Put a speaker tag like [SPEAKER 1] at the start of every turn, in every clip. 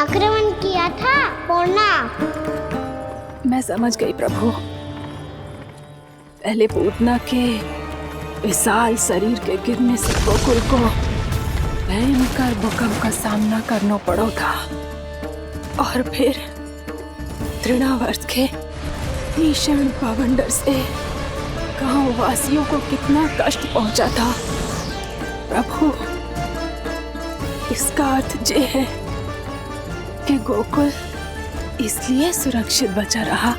[SPEAKER 1] आक्रमण किया था पूर्णा।
[SPEAKER 2] मैं समझ गई प्रभु। पहले पूतना के विशाल शरीर के गिरने से गोकुल को भयंकर भूकंप का सामना करना पड़ा था, और फिर तृणावर्त के भीषण पावंडर से गांव वासियों को कितना कष्ट पहुंचा था। प्रभु, इसका अर्थ ये है कि गोकुल इसलिए सुरक्षित बचा रहा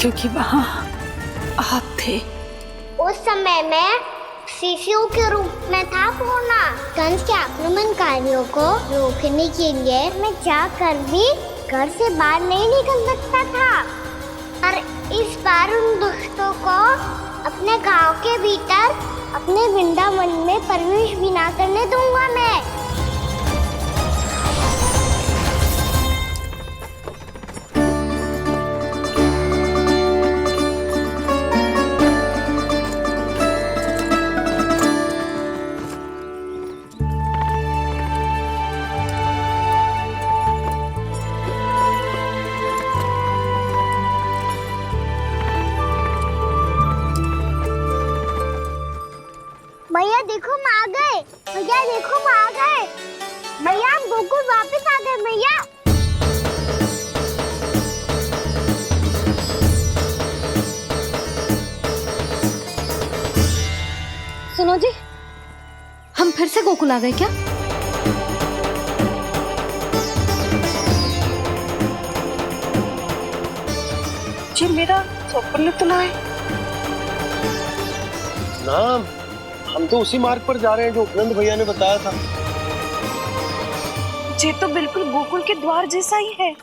[SPEAKER 2] क्योंकि वहां आप थे।
[SPEAKER 1] उस समय मैं शिशु के रूप में था पूर्णा। कंस के आक्रमणकारियों को रोकने के लिए मैं जाकर भी घर से बाहर नहीं निकल सकता था, और इस बार उन दुष्टों को अपने गांव के भीतर अपने वृंदावन में प्रवेश भी ना करने दूंगा मैं। भैया देखो हम आ गए, भैया देखो हम आ गए, भैया हम गोकुल वापस आ गए भैया।
[SPEAKER 3] सुनो जी, हम फिर से गोकुल आ गए क्या?
[SPEAKER 2] जी मेरा स्वप्न तो ना है।
[SPEAKER 4] ना, हम तो उसी मार्ग पर जा रहे हैं जो उपनंद भैया ने बताया था।
[SPEAKER 2] ये तो बिल्कुल गोकुल के द्वार जैसा ही है।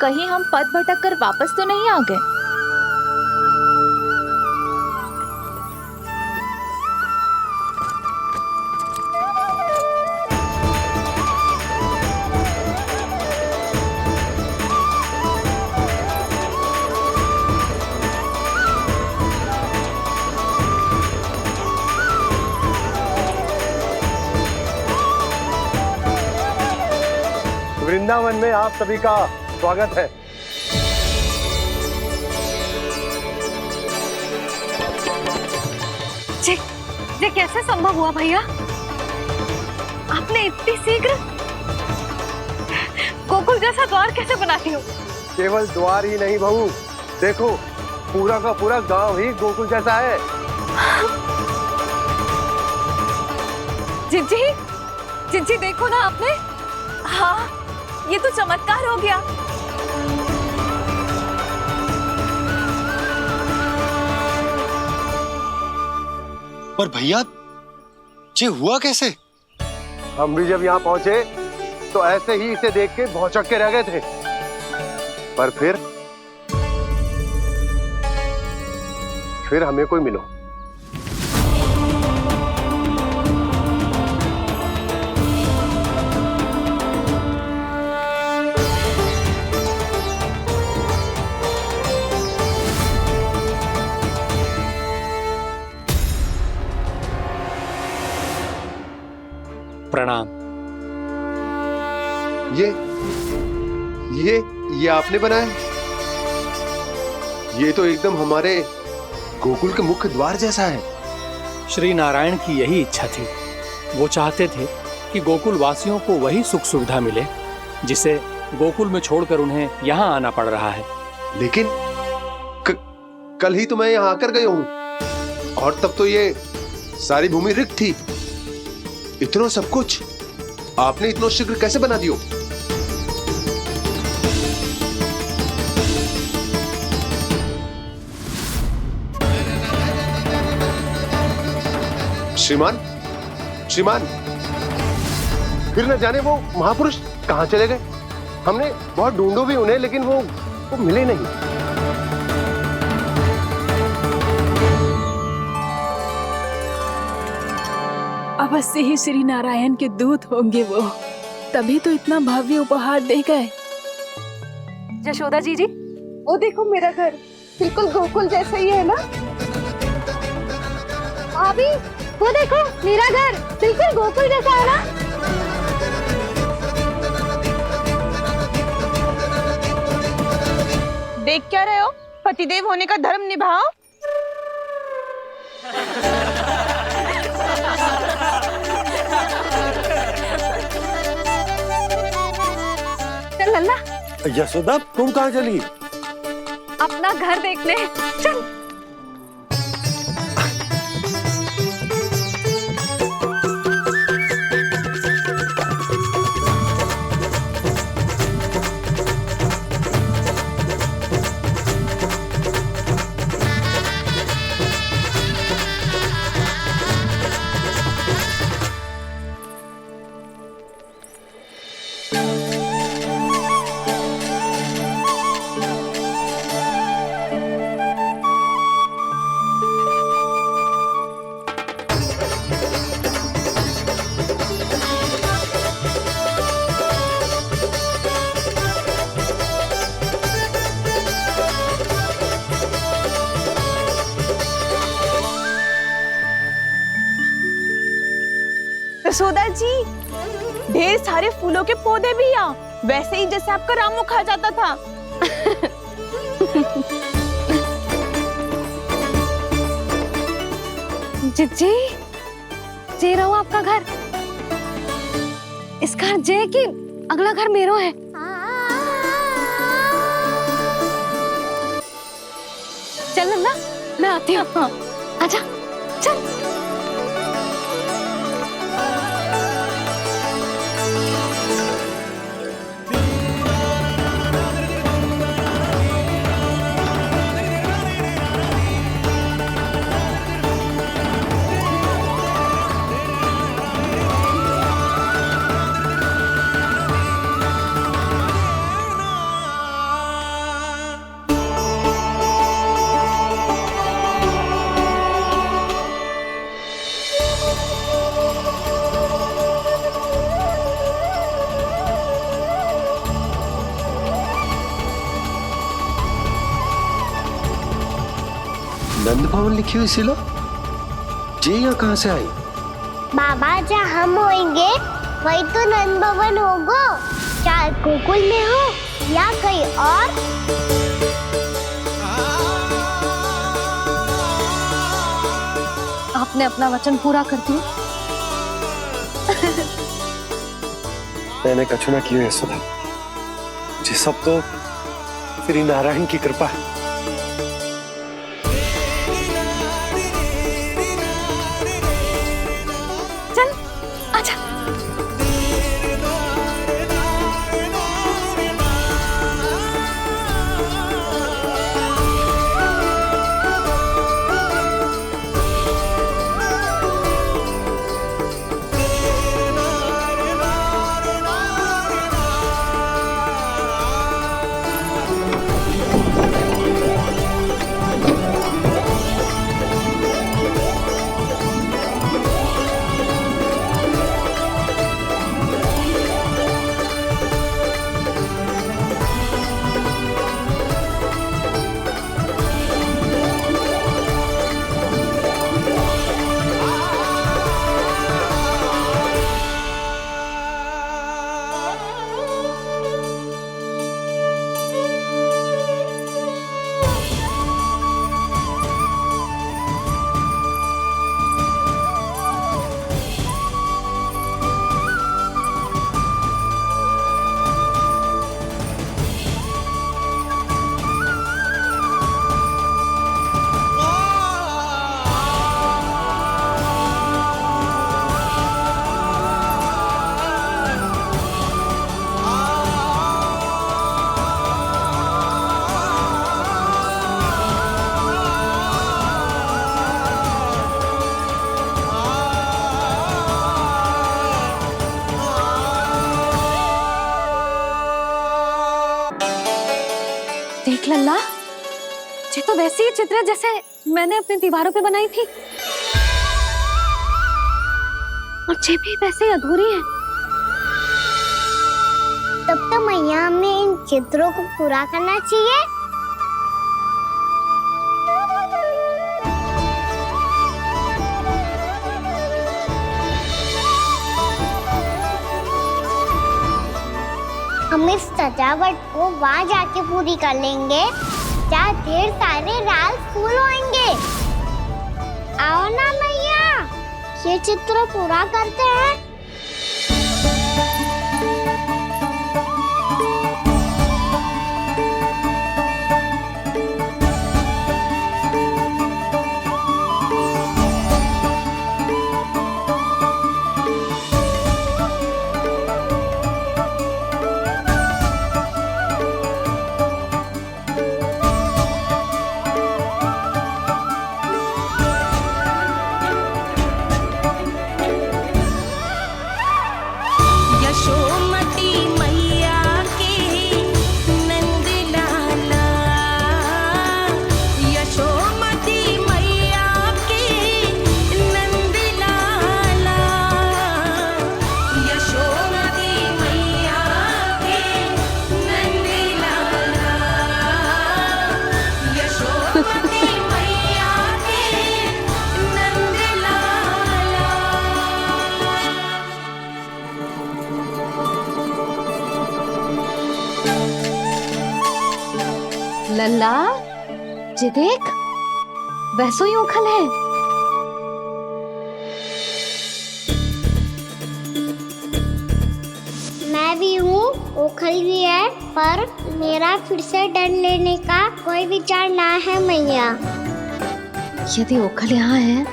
[SPEAKER 3] कहीं हम पथ भटक कर वापस तो नहीं आ गए?
[SPEAKER 4] वृंदावन में आप सभी का स्वागत है।
[SPEAKER 3] ये कैसे संभव हुआ भैया? आपने इतनी शीघ्र गोकुल जैसा द्वार कैसे बना दिया?
[SPEAKER 4] केवल द्वार ही नहीं बहू, देखो पूरा का पूरा गांव ही गोकुल जैसा है।
[SPEAKER 3] जिज्जी, जिज्जी देखो ना आपने। हाँ, ये तो चमत्कार हो गया।
[SPEAKER 5] पर भैया, ये हुआ कैसे?
[SPEAKER 4] हम भी जब यहाँ पहुंचे तो ऐसे ही इसे देख के भौचक के रह गए थे, पर फिर हमें कोई मिलो।
[SPEAKER 5] प्रणाम।
[SPEAKER 4] ये आपने बनाया? ये तो एकदम हमारे गोकुल के मुख्य द्वार जैसा है।
[SPEAKER 5] श्री नारायण की यही इच्छा थी। वो चाहते थे कि गोकुल वासियों को वही सुख सुविधा मिले जिसे गोकुल में छोड़कर उन्हें यहाँ आना पड़ रहा है।
[SPEAKER 4] लेकिन कल ही तो मैं यहाँ आकर गया हूँ, और तब तो ये सारी भूमि रिक्त थी। इतना सब कुछ आपने इतना शीघ्र कैसे बना दियो? श्रीमान, फिर न जाने वो महापुरुष कहां चले गए। हमने बहुत ढूंढो भी उन्हें, लेकिन वो मिले नहीं।
[SPEAKER 2] अवश्य ही श्री नारायण के दूत होंगे वो, तभी तो इतना भव्य उपहार दे गए।
[SPEAKER 3] यशोदा जी,
[SPEAKER 2] वो देखो मेरा घर बिल्कुल गोकुल जैसा ही है ना।
[SPEAKER 1] भाभी वो देखो मेरा घर बिल्कुल गोकुल जैसा है ना।
[SPEAKER 6] देख क्या रहे हो? पतिदेव होने का धर्म निभाओ।
[SPEAKER 3] चल लल्ला,
[SPEAKER 7] यशोदा तुम कहाँ चली?
[SPEAKER 3] अपना घर देखने चल।
[SPEAKER 6] यशोदा जी, ढेर सारे फूलों के पौधे भी यहाँ, वैसे ही जैसे आपका रामू खा जाता था।
[SPEAKER 3] जिज्जी, जे रहो आपका घर। इस घर जे की अगला घर मेरो है। चल लल्ला, मैं आती हूँ। आजा, चल।
[SPEAKER 4] नंद भवन लिखी हुई सिला, ये यहाँ कहाँ से आई?
[SPEAKER 1] बाबा, जहाँ हम होंगे वही तो नंद भवन होगा। चाहे गोकुल में हो या कहीं और।
[SPEAKER 3] आपने अपना वचन पूरा कर दिया।
[SPEAKER 7] मैंने कछु ना किया यशोदा, ये सब तो श्री नारायण की कृपा है।
[SPEAKER 3] देख लल्ला, ये तो वैसी ही चित्र है जैसे मैंने अपनी दीवारों पे बनाई थी, और ये भी वैसे ही अधूरी है।
[SPEAKER 1] तब तो मैया हमें इन चित्रों को पूरा करना चाहिए। हम इस सजावट को वहां जाके पूरी कर लेंगे जहाँ ढेर सारे लाल फूल होंगे। आओ ना मैया, ये चित्र पूरा करते हैं।
[SPEAKER 8] यशोमती मैया के नंद लाला, यशोमती मैया के नंद लाला, यशोमती मैया के नंद लाला, यशोमती मैया के नंद लाला।
[SPEAKER 3] लल्ला, ये देख, वैसो ही उखल है।
[SPEAKER 1] मैं भी हूँ, ओखल भी है, पर मेरा फिर से डर लेने का कोई विचार ना है मैया।
[SPEAKER 3] यदि ओखल यहाँ है,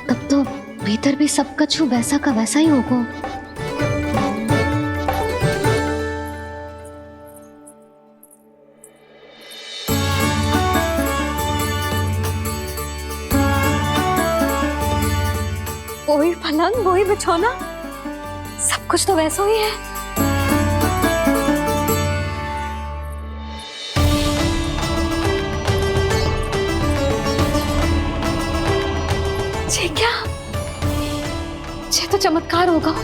[SPEAKER 3] तब तो भीतर भी सब कछु वैसा का वैसा ही होगा। वही पलंग, वही बिछौना, सब कुछ तो वैसा ही है। ये क्या? ये तो चमत्कार होगा।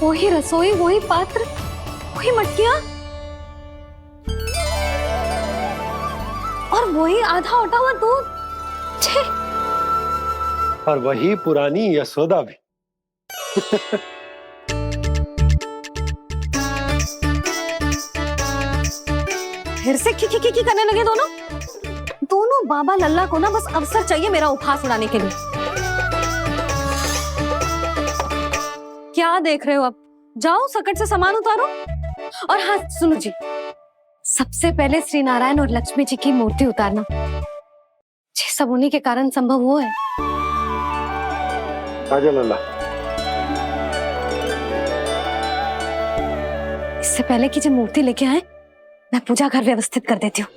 [SPEAKER 3] वही रसोई, वही पात्र, वही मटकियां और वही आधा उटा हुआ दूध। छे!
[SPEAKER 7] और वही पुरानी यशोदा भी।
[SPEAKER 3] फिर से खी करने लगे दोनों। दोनों बाबा लल्ला को ना बस अवसर चाहिए मेरा उपहास उड़ाने के लिए। क्या देख रहे हो? अब जाओ, सकट से सामान उतारो। और हाँ सुनो जी, सबसे पहले श्री नारायण और लक्ष्मी जी की मूर्ति उतारना। ये सब उन्हीं के कारण संभव हुआ है।
[SPEAKER 7] आजा लल्ला।
[SPEAKER 3] इससे पहले कि जो मूर्ति लेके आए, मैं पूजा घर व्यवस्थित कर देती हूँ।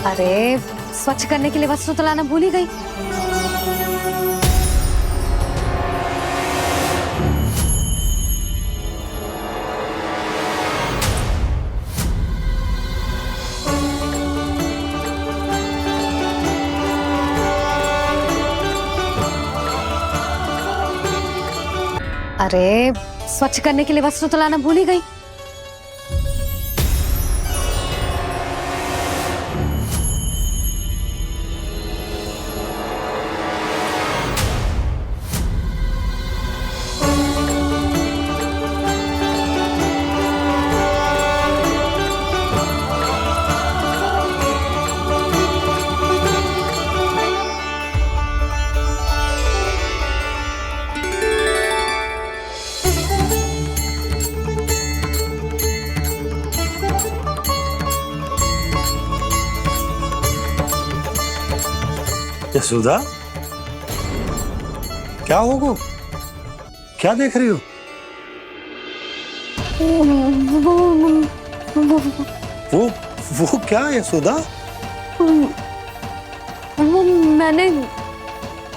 [SPEAKER 3] अरे, स्वच्छ करने के लिए वस्त्र तो लाना भूल ही गई। अरे, स्वच्छ करने के लिए वस्त्र तो लाना भूल ही गई।
[SPEAKER 7] यशोदा, क्या होगा? क्या देख रही हो? वो क्या यशोदा?
[SPEAKER 3] वो मैंने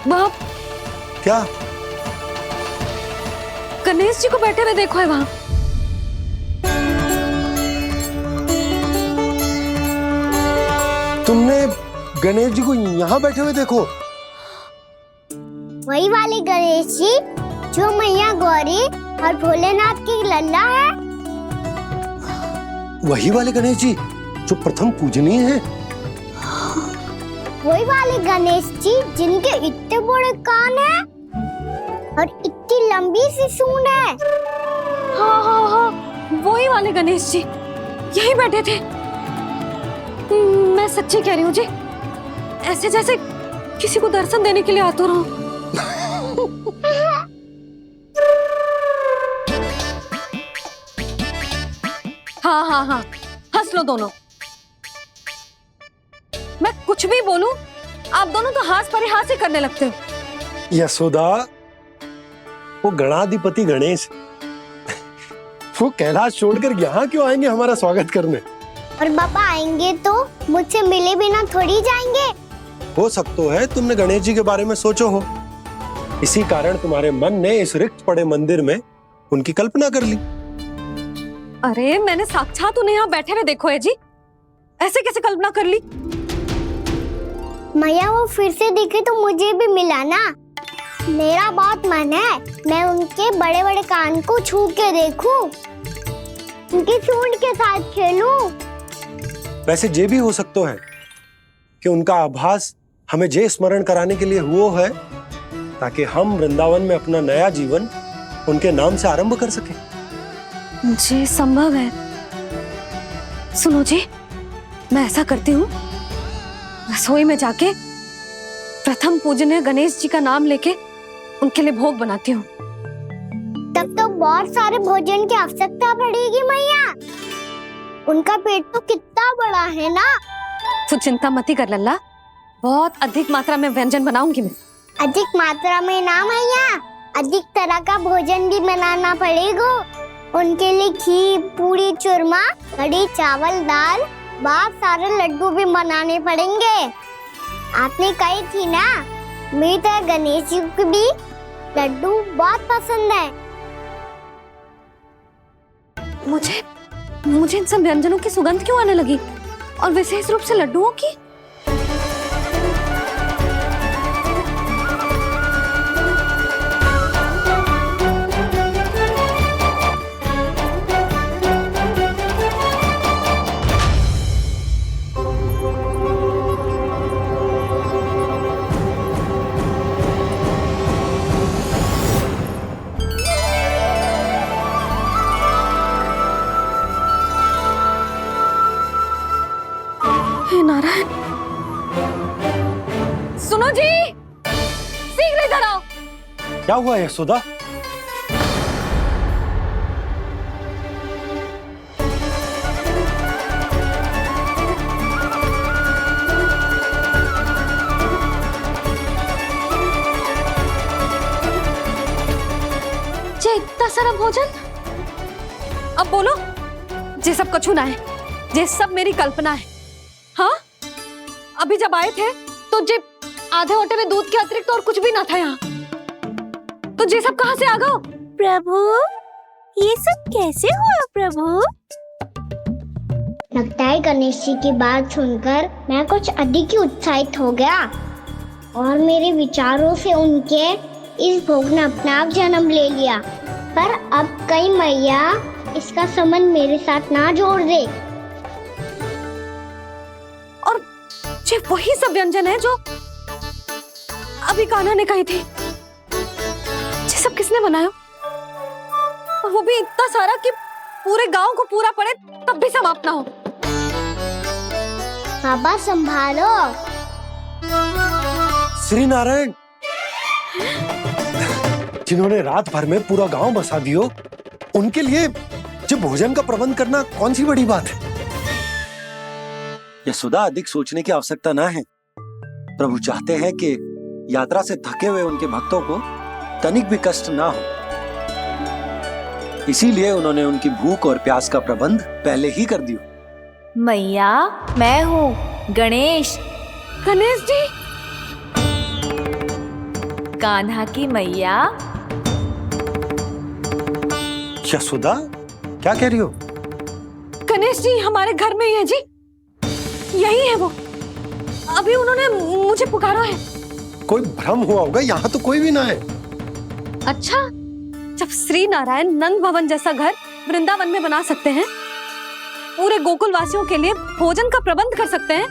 [SPEAKER 3] वहाँ
[SPEAKER 7] क्या?
[SPEAKER 3] गणेश जी को बैठे हुए देखो है वहाँ।
[SPEAKER 7] तुमने गणेश जी को यहाँ बैठे हुए देखो?
[SPEAKER 1] वही वाले गणेश जी जो मैया गौरी और भोलेनाथ की लल्ला है।
[SPEAKER 7] वही वाले गणेश जी जो प्रथम पूजनीय है।
[SPEAKER 1] वही वाले गणेश जी जिनके इतने बड़े कान हैं और इतनी लंबी सी सूंड है।
[SPEAKER 3] हाँ हाँ हाँ, वही वाले गणेश जी यही बैठे थे। मैं सच्ची कह रही हूँ जी, ऐसे जैसे किसी को दर्शन देने के लिए आतुर हूँ। हाँ हाँ हाँ, हंस लो दोनों। मैं कुछ भी बोलूं, आप दोनों तो हाथ पर ही हाथ ही करने लगते हो।
[SPEAKER 7] यशोदा, वो गणाधिपति गणेश वो कैलाश छोड़कर यहाँ क्यों आएंगे हमारा स्वागत करने?
[SPEAKER 1] और पापा आएंगे तो मुझसे मिले बिना थोड़ी जाएंगे।
[SPEAKER 7] हो सकता है तुमने गणेश जी के बारे में सोचो हो, इसी कारण तुम्हारे मन ने इस रिक्त पड़े मंदिर में उनकी कल्पना कर ली।
[SPEAKER 3] अरे मैंने साक्षात उन्हें यहाँ बैठे हुए देखो है जी, ऐसे कैसे कल्पना कर ली?
[SPEAKER 1] मैया वो फिर से दिखे तो मुझे भी मिला ना। मेरा बहुत मन है मैं उनके बड़े बड़े कान को छू के देखूं, उनकी सूंड के साथ खेलूं।
[SPEAKER 7] वैसे ये भी हो सकता है कि उनका आभास हमें जे स्मरण कराने के लिए हुआ है, ताकि हम वृंदावन में अपना नया जीवन उनके नाम से आरंभ कर सके।
[SPEAKER 3] जी संभव है। सुनो जी, मैं ऐसा करती हूँ, रसोई में जाके प्रथम पूजनीय गणेश जी का नाम लेके उनके लिए भोग बनाती हूँ।
[SPEAKER 1] तब तो बहुत सारे भोजन की आवश्यकता पड़ेगी मैया। उनका पेट तो कितना बड़ा है ना।
[SPEAKER 3] तू चिंता मत ही कर लल्ला, बहुत अधिक मात्रा में व्यंजन बनाऊंगी मैं।
[SPEAKER 1] अधिक मात्रा में ना मैया, अधिक तरह का भोजन भी बनाना पड़ेगा। उनके लिए खीर, पूरी, चूरमा, कढ़ी, चावल, दाल, बहुत सारे लड्डू भी बनाने पड़ेंगे। आपने कही थी ना, मेरी तरह गणेश जी को भी लड्डू बहुत पसंद है।
[SPEAKER 3] मुझे इन सब व्यंजनों की सुगंध क्यों आने लगी, और विशेष रूप से लड्डुओं की? हे नारायण, सुनो जी, शीघ्र इधर आओ।
[SPEAKER 7] क्या हुआ यशोदा?
[SPEAKER 3] जे इतना सारा भोजन, अब बोलो, जे सब कछु ना है, जे सब मेरी कल्पना है। हाँ, अभी जब आए थे तो जे आधे ओटे में दूध के अतिरिक्त और कुछ भी ना था यहाँ, तो जे सब कहाँ से आ गए?
[SPEAKER 6] प्रभु, ये सब कैसे हुआ प्रभु?
[SPEAKER 1] लगता है गणेश जी की बात सुनकर मैं कुछ अधिक ही उत्साहित हो गया और मेरे विचारों से उनके इस भोग ने अपने आप जन्म ले लिया। पर अब कहीं मैया इसका संबंध मेरे साथ ना जोड़ दे।
[SPEAKER 3] और जे वही सब व्यंजन है जो अभी कान्हा ने कही थी, ये सब किसने बनाया? और वो भी इतना सारा कि पूरे गांव को पूरा पड़े तब भी समाप्त ना हो।
[SPEAKER 1] बाबा संभालो।
[SPEAKER 7] श्री नारायण, जिन्होंने रात भर में पूरा गांव बसा दियो, उनके लिए जो भोजन का प्रबंध करना कौन सी बड़ी बात है? यशोदा, अधिक सोचने की आवश्यकता ना है। प्रभु चाहते हैं कि यात्रा से थके हुए उनके भक्तों को तनिक भी कष्ट ना हो, इसीलिए उन्होंने उनकी भूख और प्यास का प्रबंध पहले ही कर दिया।
[SPEAKER 6] मैया, मैं हूँ गणेश,
[SPEAKER 3] गणेश जी,
[SPEAKER 6] कान्हा की मैया।
[SPEAKER 7] यशोदा, क्या कह रही हो?
[SPEAKER 3] गणेश जी हमारे घर में ही है जी, यही है वो। अभी उन्होंने मुझे पुकारा है।
[SPEAKER 7] कोई भ्रम हुआ होगा, यहाँ तो कोई भी ना है।
[SPEAKER 3] अच्छा, जब श्री नारायण नंद भवन जैसा घर वृंदावन में बना सकते हैं, पूरे गोकुल वासियों के लिए भोजन का प्रबंध कर सकते हैं,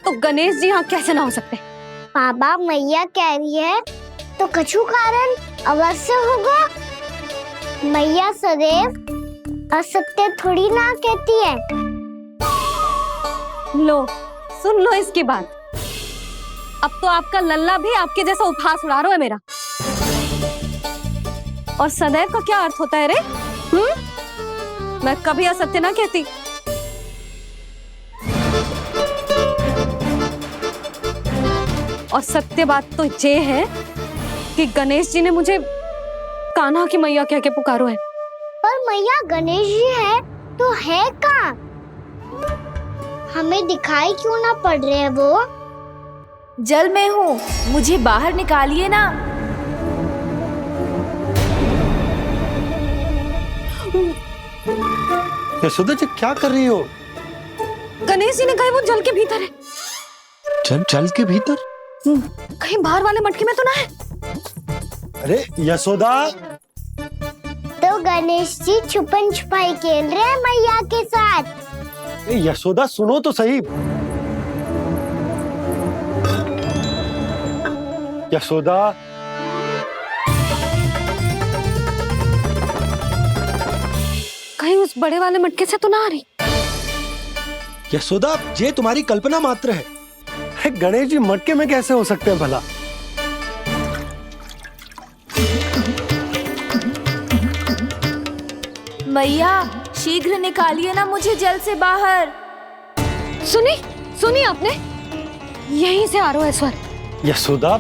[SPEAKER 3] तो गणेश जी यहाँ कैसे ना हो सकते?
[SPEAKER 1] बाबा मैया कह रही है तो कछु कारण अवश्य होगा। मैया सदैव असत्य थोड़ी ना कहती है।
[SPEAKER 3] लो सुन लो इसकी बात। अब तो आपका लल्ला भी आपके जैसा उपहास उड़ा रहा है मेरा। और सदैव का क्या अर्थ होता है रे? मैं कभी असत्य ना कहती। और सत्य बात तो ये है कि गणेश जी ने मुझे कान्हा की मैया कह के पुकारो है।
[SPEAKER 1] पर मैया गणेश जी है तो है कहाँ? हमें दिखाई क्यों ना पड़ रहे हैं वो?
[SPEAKER 6] जल में हूँ, मुझे बाहर निकालिए ना।
[SPEAKER 7] यशोदा जी क्या कर रही हो?
[SPEAKER 3] गणेश जी ने कहा वो जल के भीतर है।
[SPEAKER 7] जल के भीतर?
[SPEAKER 3] कहीं बाहर वाले मटके में तो ना है?
[SPEAKER 7] अरे यशोदा,
[SPEAKER 1] तो गणेश जी छुपन छुपाई खेल रहे हैं मैया के साथ।
[SPEAKER 7] यशोदा सुनो तो सही। यशोदा,
[SPEAKER 3] कहीं उस बड़े वाले मटके से तो ना आ रही?
[SPEAKER 7] यशोदा ये तुम्हारी कल्पना मात्र है। गणेश जी मटके में कैसे हो सकते हैं भला?
[SPEAKER 6] मैया शीघ्र निकालिए ना मुझे जल से बाहर।
[SPEAKER 3] सुनी सुनी आपने? यहीं से आ रहा है स्वर।
[SPEAKER 7] यशोदा,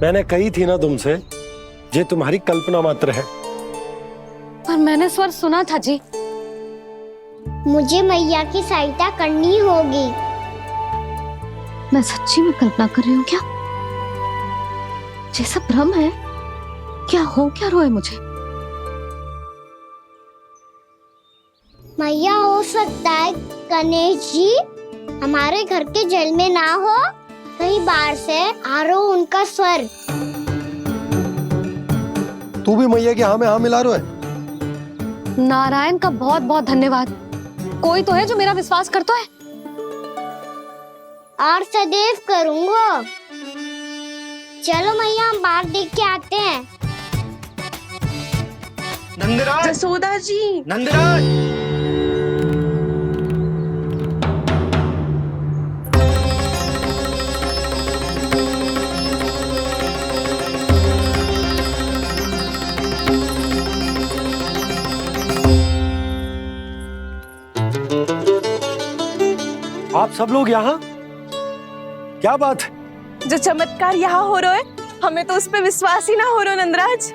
[SPEAKER 7] मैंने कही थी ना तुमसे, ये तुम्हारी कल्पना मात्र है।
[SPEAKER 3] पर मैंने स्वर सुना था जी।
[SPEAKER 1] मुझे मैया की सहायता करनी होगी।
[SPEAKER 3] मैं सच्ची में कल्पना कर रही हूँ क्या? ये सब भ्रम है क्या? हो क्या रहा है मुझे?
[SPEAKER 1] मैया हो सकता है गणेश जी हमारे घर के जल में ना हो, कहीं बाहर से आ रहा हो उनका स्वर।
[SPEAKER 7] तू भी मैया के हाँ में हाँ मिला रहा है।
[SPEAKER 3] नारायण का बहुत बहुत धन्यवाद। कोई तो है जो मेरा विश्वास करता है।
[SPEAKER 1] और सदैव करूंगा। चलो मैया हम बाहर देख के आते हैं।
[SPEAKER 9] नंदराज,
[SPEAKER 6] जसोदा जी,
[SPEAKER 9] नंदराज,
[SPEAKER 7] आप सब लोग यहाँ? क्या बात है?
[SPEAKER 6] जो चमत्कार यहाँ हो रहा है, हमें तो उस पे विश्वास ही ना हो रहा नंदराज।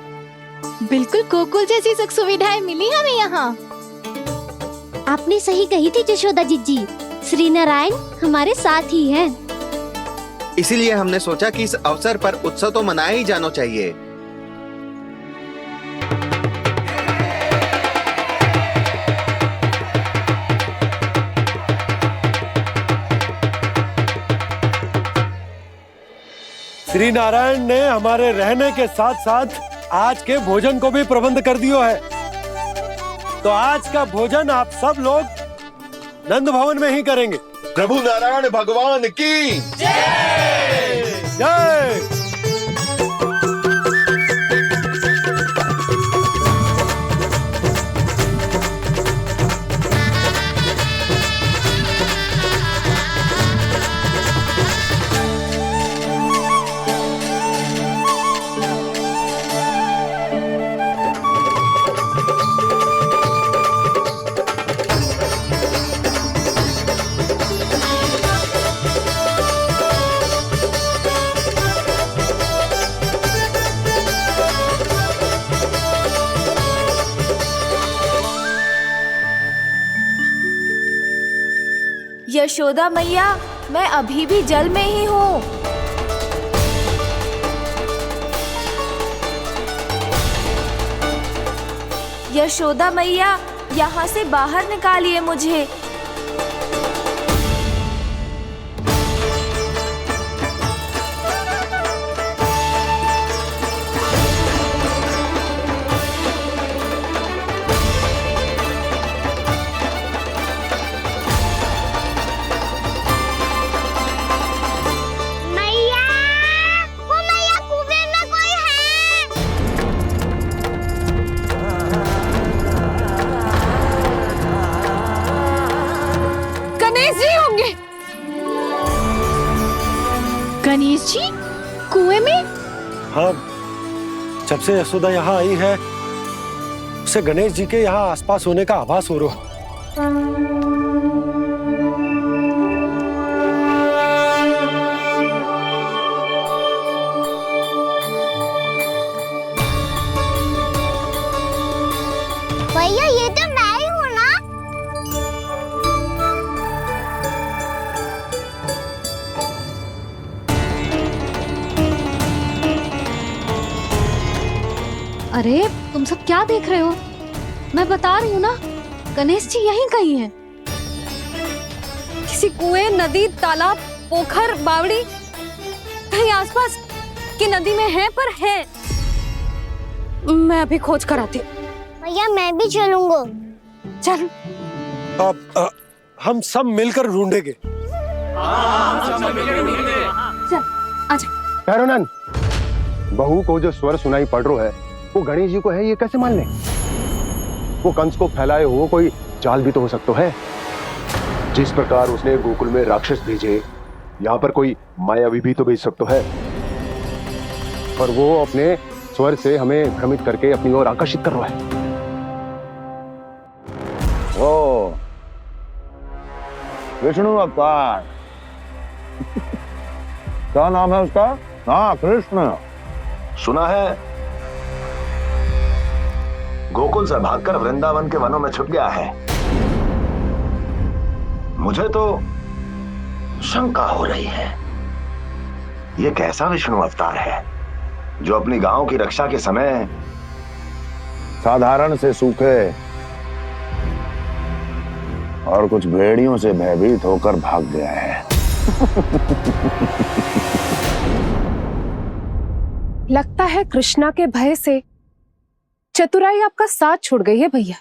[SPEAKER 10] बिल्कुल गोकुल जैसी सुख सुविधाएं मिली हमें यहाँ।
[SPEAKER 1] आपने सही कही थी जशोदा जीजी, श्री नारायण हमारे साथ ही हैं।
[SPEAKER 9] इसीलिए हमने सोचा कि इस अवसर पर उत्सव तो मनाया ही जाना चाहिए।
[SPEAKER 7] श्री नारायण ने हमारे रहने के साथ साथ आज के भोजन को भी प्रबंध कर दियो है। तो आज का भोजन आप सब लोग नंद भवन में ही करेंगे।
[SPEAKER 4] प्रभु नारायण भगवान की
[SPEAKER 7] जय जय।
[SPEAKER 6] यशोदा मैया, मैं अभी भी जल में ही हूँ। यशोदा मैया, यहाँ से बाहर निकालिए मुझे।
[SPEAKER 10] जी कुएं में?
[SPEAKER 7] हाँ, जब से यशोदा यहाँ आई है उसे गणेश जी के यहाँ आसपास होने का आभास हो रहा।
[SPEAKER 1] भैया ये तो मैं ही हूँ ना।
[SPEAKER 3] अरे तुम सब क्या देख रहे हो? मैं बता रही हूँ ना, गणेश जी यहीं कहीं हैं। किसी कुएं, नदी, तालाब, पोखर, बावड़ी कहीं आसपास की नदी में है, पर है। मैं अभी खोज कर आती हूँ।
[SPEAKER 1] भैया मैं भी चलूंगा।
[SPEAKER 3] चल।
[SPEAKER 7] अब हम सब मिलकर ढूंढेंगे।
[SPEAKER 3] चल आजा।
[SPEAKER 4] भैरवनंद, बहू को जो स्वर सुनाई पड़ रहा है वो गणेश जी को है, ये कैसे मान ले? वो कंस को फैलाए हुए कोई चाल भी तो हो सकता है। जिस प्रकार उसने गोकुल में राक्षस भेजे, यहाँ पर कोई मायावी भी तो भेज सकता है। पर वो अपने स्वर से हमें भ्रमित करके अपनी ओर आकर्षित कर रहा है।
[SPEAKER 11] ओ विष्णु अवतार। क्या नाम है उसका? हाँ, कृष्ण।
[SPEAKER 12] सुना है गोकुल से भागकर वृंदावन के वनों में छुप गया है। मुझे तो शंका हो रही है, ये कैसा विष्णु अवतार है जो अपनी गांव की रक्षा के समय
[SPEAKER 11] साधारण से सूखे और कुछ भेड़ियों से भयभीत होकर भाग गया है।
[SPEAKER 2] लगता है कृष्णा के भय से चतुराई आपका साथ छोड़ गई है भैया।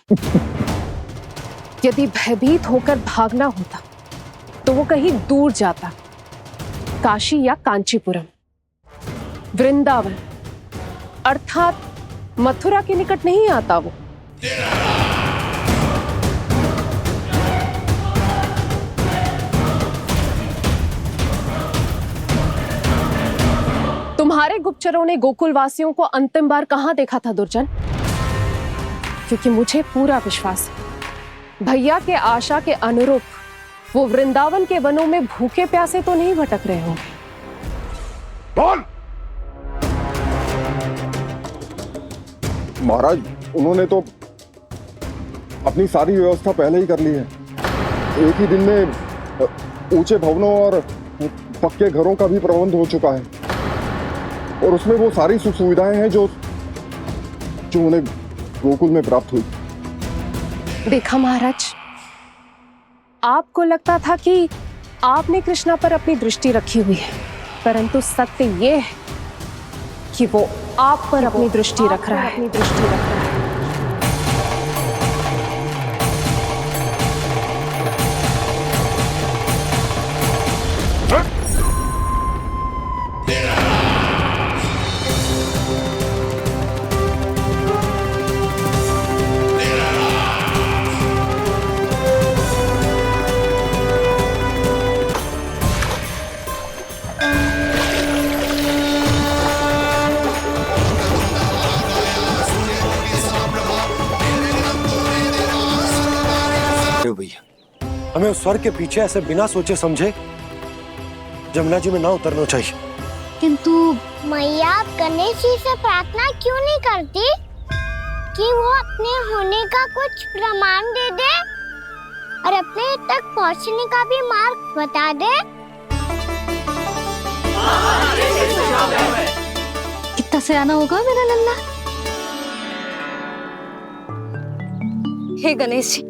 [SPEAKER 2] यदि भयभीत होकर भागना होता तो वो कहीं दूर जाता, काशी या कांचीपुरम, वृंदावन अर्थात मथुरा के निकट नहीं आता वो। तुम्हारे गुप्तचरों ने गोकुल वासियों को अंतिम बार कहां देखा था दुर्जन? क्योंकि मुझे पूरा विश्वास है भैया के आशा के अनुरूप वो वृंदावन के वनों में भूखे प्यासे तो नहीं भटक रहे होंगे।
[SPEAKER 11] बोल।
[SPEAKER 13] महाराज, उन्होंने तो अपनी सारी व्यवस्था पहले ही कर ली है। एक ही दिन में ऊंचे भवनों और पक्के घरों का भी प्रबंध हो चुका है, और उसमें वो सारी सुख सुविधाएं हैं जो उन्हें गोकुल में प्राप्त हुई।
[SPEAKER 2] देखा महाराज, आपको लगता था कि आपने कृष्णा पर अपनी दृष्टि रखी हुई है, परंतु सत्य ये है कि वो आप पर अपनी दृष्टि रख रहा है।
[SPEAKER 7] भैया, हमें उस स्वर के पीछे ऐसे बिना सोचे समझे जमुना जी में ना उतरना चाहिए।
[SPEAKER 1] किंतु मैया गणेश जी से प्रार्थना क्यों नहीं करती कि वो अपने होने का कुछ प्रमाण दे दे और अपने तक पहुंचने का भी मार्ग बता दे?
[SPEAKER 3] कितना सयाना होगा मेरा लल्ला। हे गणेश जी,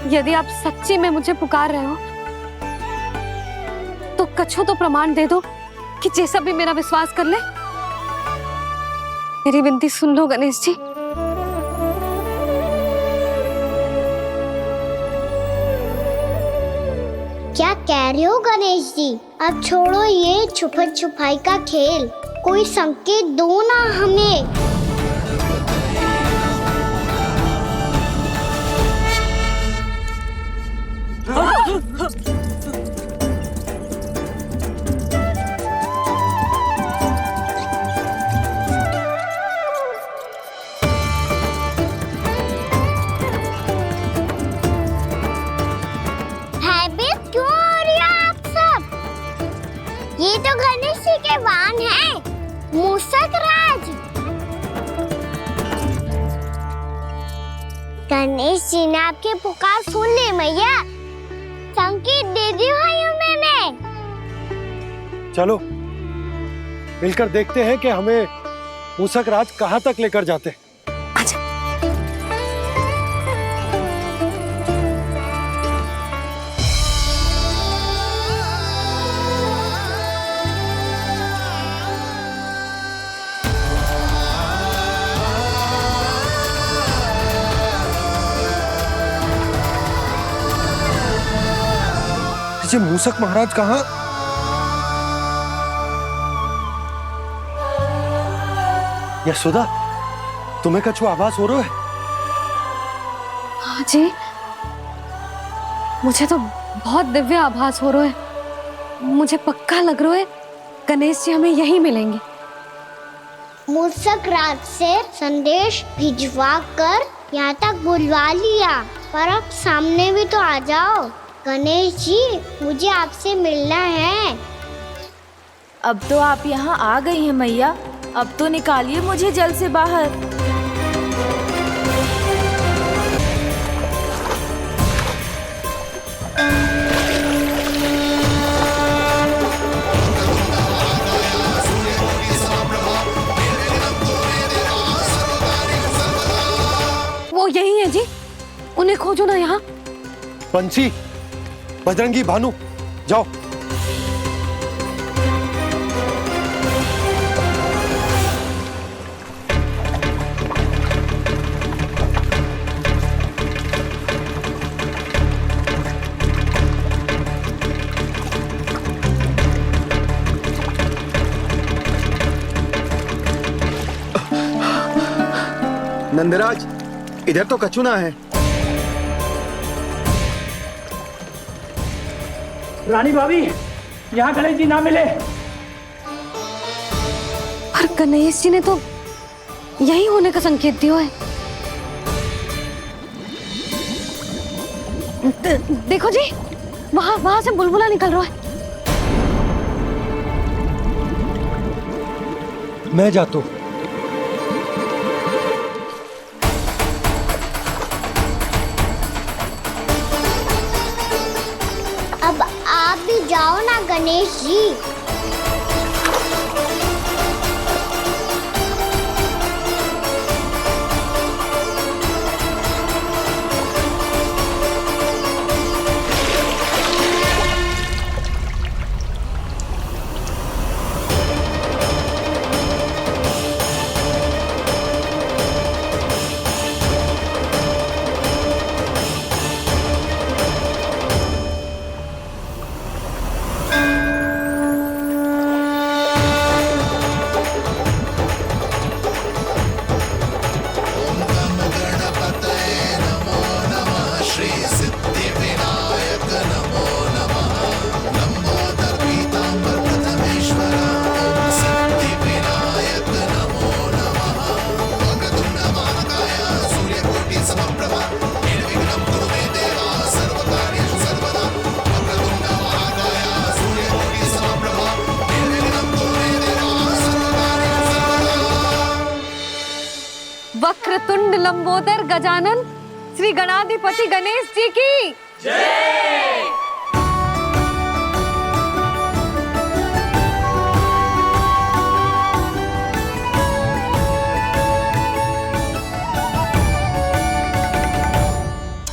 [SPEAKER 3] यदि आप सच्ची में मुझे पुकार रहे हो तो कछो तो प्रमाण दे दो कि जैसा भी मेरा विश्वास कर ले। मेरी विनती सुन लो गणेश जी।
[SPEAKER 1] क्या कह रहे हो गणेश जी? अब छोड़ो ये छुपन छुपाई का खेल, कोई संकेत दो ना हमें। गणेश जी ने आपकी पुकार सुन ली मैया। संकेत दे दिया है मैंने।
[SPEAKER 7] चलो मिलकर देखते हैं कि हमें मूसक राज कहाँ तक लेकर जाते हैं। ये मूसक महाराज कहाँ? यशोदा, तुम्हें कछु आभास हो रहा है?
[SPEAKER 3] हाँ जी, मुझे तो बहुत दिव्य आभास हो रहा है। मुझे पक्का लग रहा है गणेश जी हमें यहीं मिलेंगे।
[SPEAKER 1] मूसक राज से संदेश भिजवा कर यहाँ तक बुलवा लिया, पर अब सामने भी तो आ जाओ। गणेश जी, मुझे आपसे मिलना है।
[SPEAKER 10] अब तो आप यहाँ आ गई हैं मैया, अब तो निकालिए मुझे जल से बाहर।
[SPEAKER 3] वो यही है जी, उन्हें खोजो ना यहाँ।
[SPEAKER 7] पंछी, बजरंगी, भानु, जाओ।
[SPEAKER 9] नंदराज, इधर तो कछु ना है।
[SPEAKER 5] रानी भाभी, यहाँ गणेश जी ना मिले।
[SPEAKER 3] पर गणेश जी ने तो यही होने का संकेत दिया है। देखो जी, वहां से बुलबुला निकल रहा है।
[SPEAKER 7] मैं जाता हूँ।
[SPEAKER 1] अब आप भी जाओ ना गणेश जी।
[SPEAKER 3] वक्रतुंड लंबोदर गजानन श्री गणाधिपति गणेश जी की जय।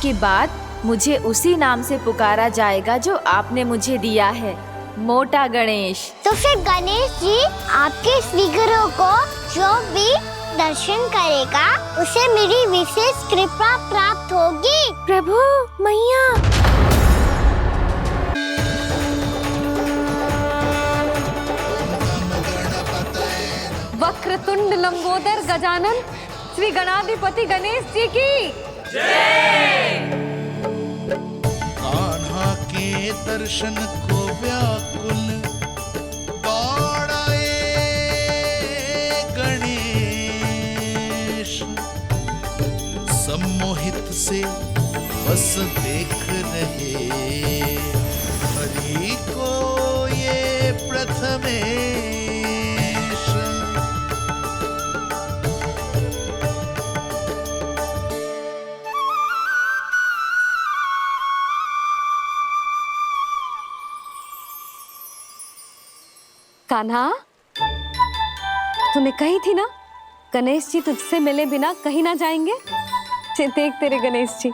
[SPEAKER 10] के बाद मुझे उसी नाम से पुकारा जाएगा जो आपने मुझे दिया है, मोटा गणेश।
[SPEAKER 1] तो फिर गणेश जी, आपके इस विग्रह को जो भी दर्शन करेगा उसे मेरी विशेष कृपा प्राप्त होगी।
[SPEAKER 3] प्रभु, मैया। वक्रतुंड लंबोदर गजानन श्री गणाधिपति गणेश जी की जय।
[SPEAKER 14] कान्हा के दर्शन को व्याकुल दौड़ाए सम्मोहित से बस देख रहे हरि को ये प्रथमेश।
[SPEAKER 3] कान्हा, तूने कही थी ना गणेश जी तुझसे मिले बिना कहीं ना जाएंगे। देख तेरे गणेश जी।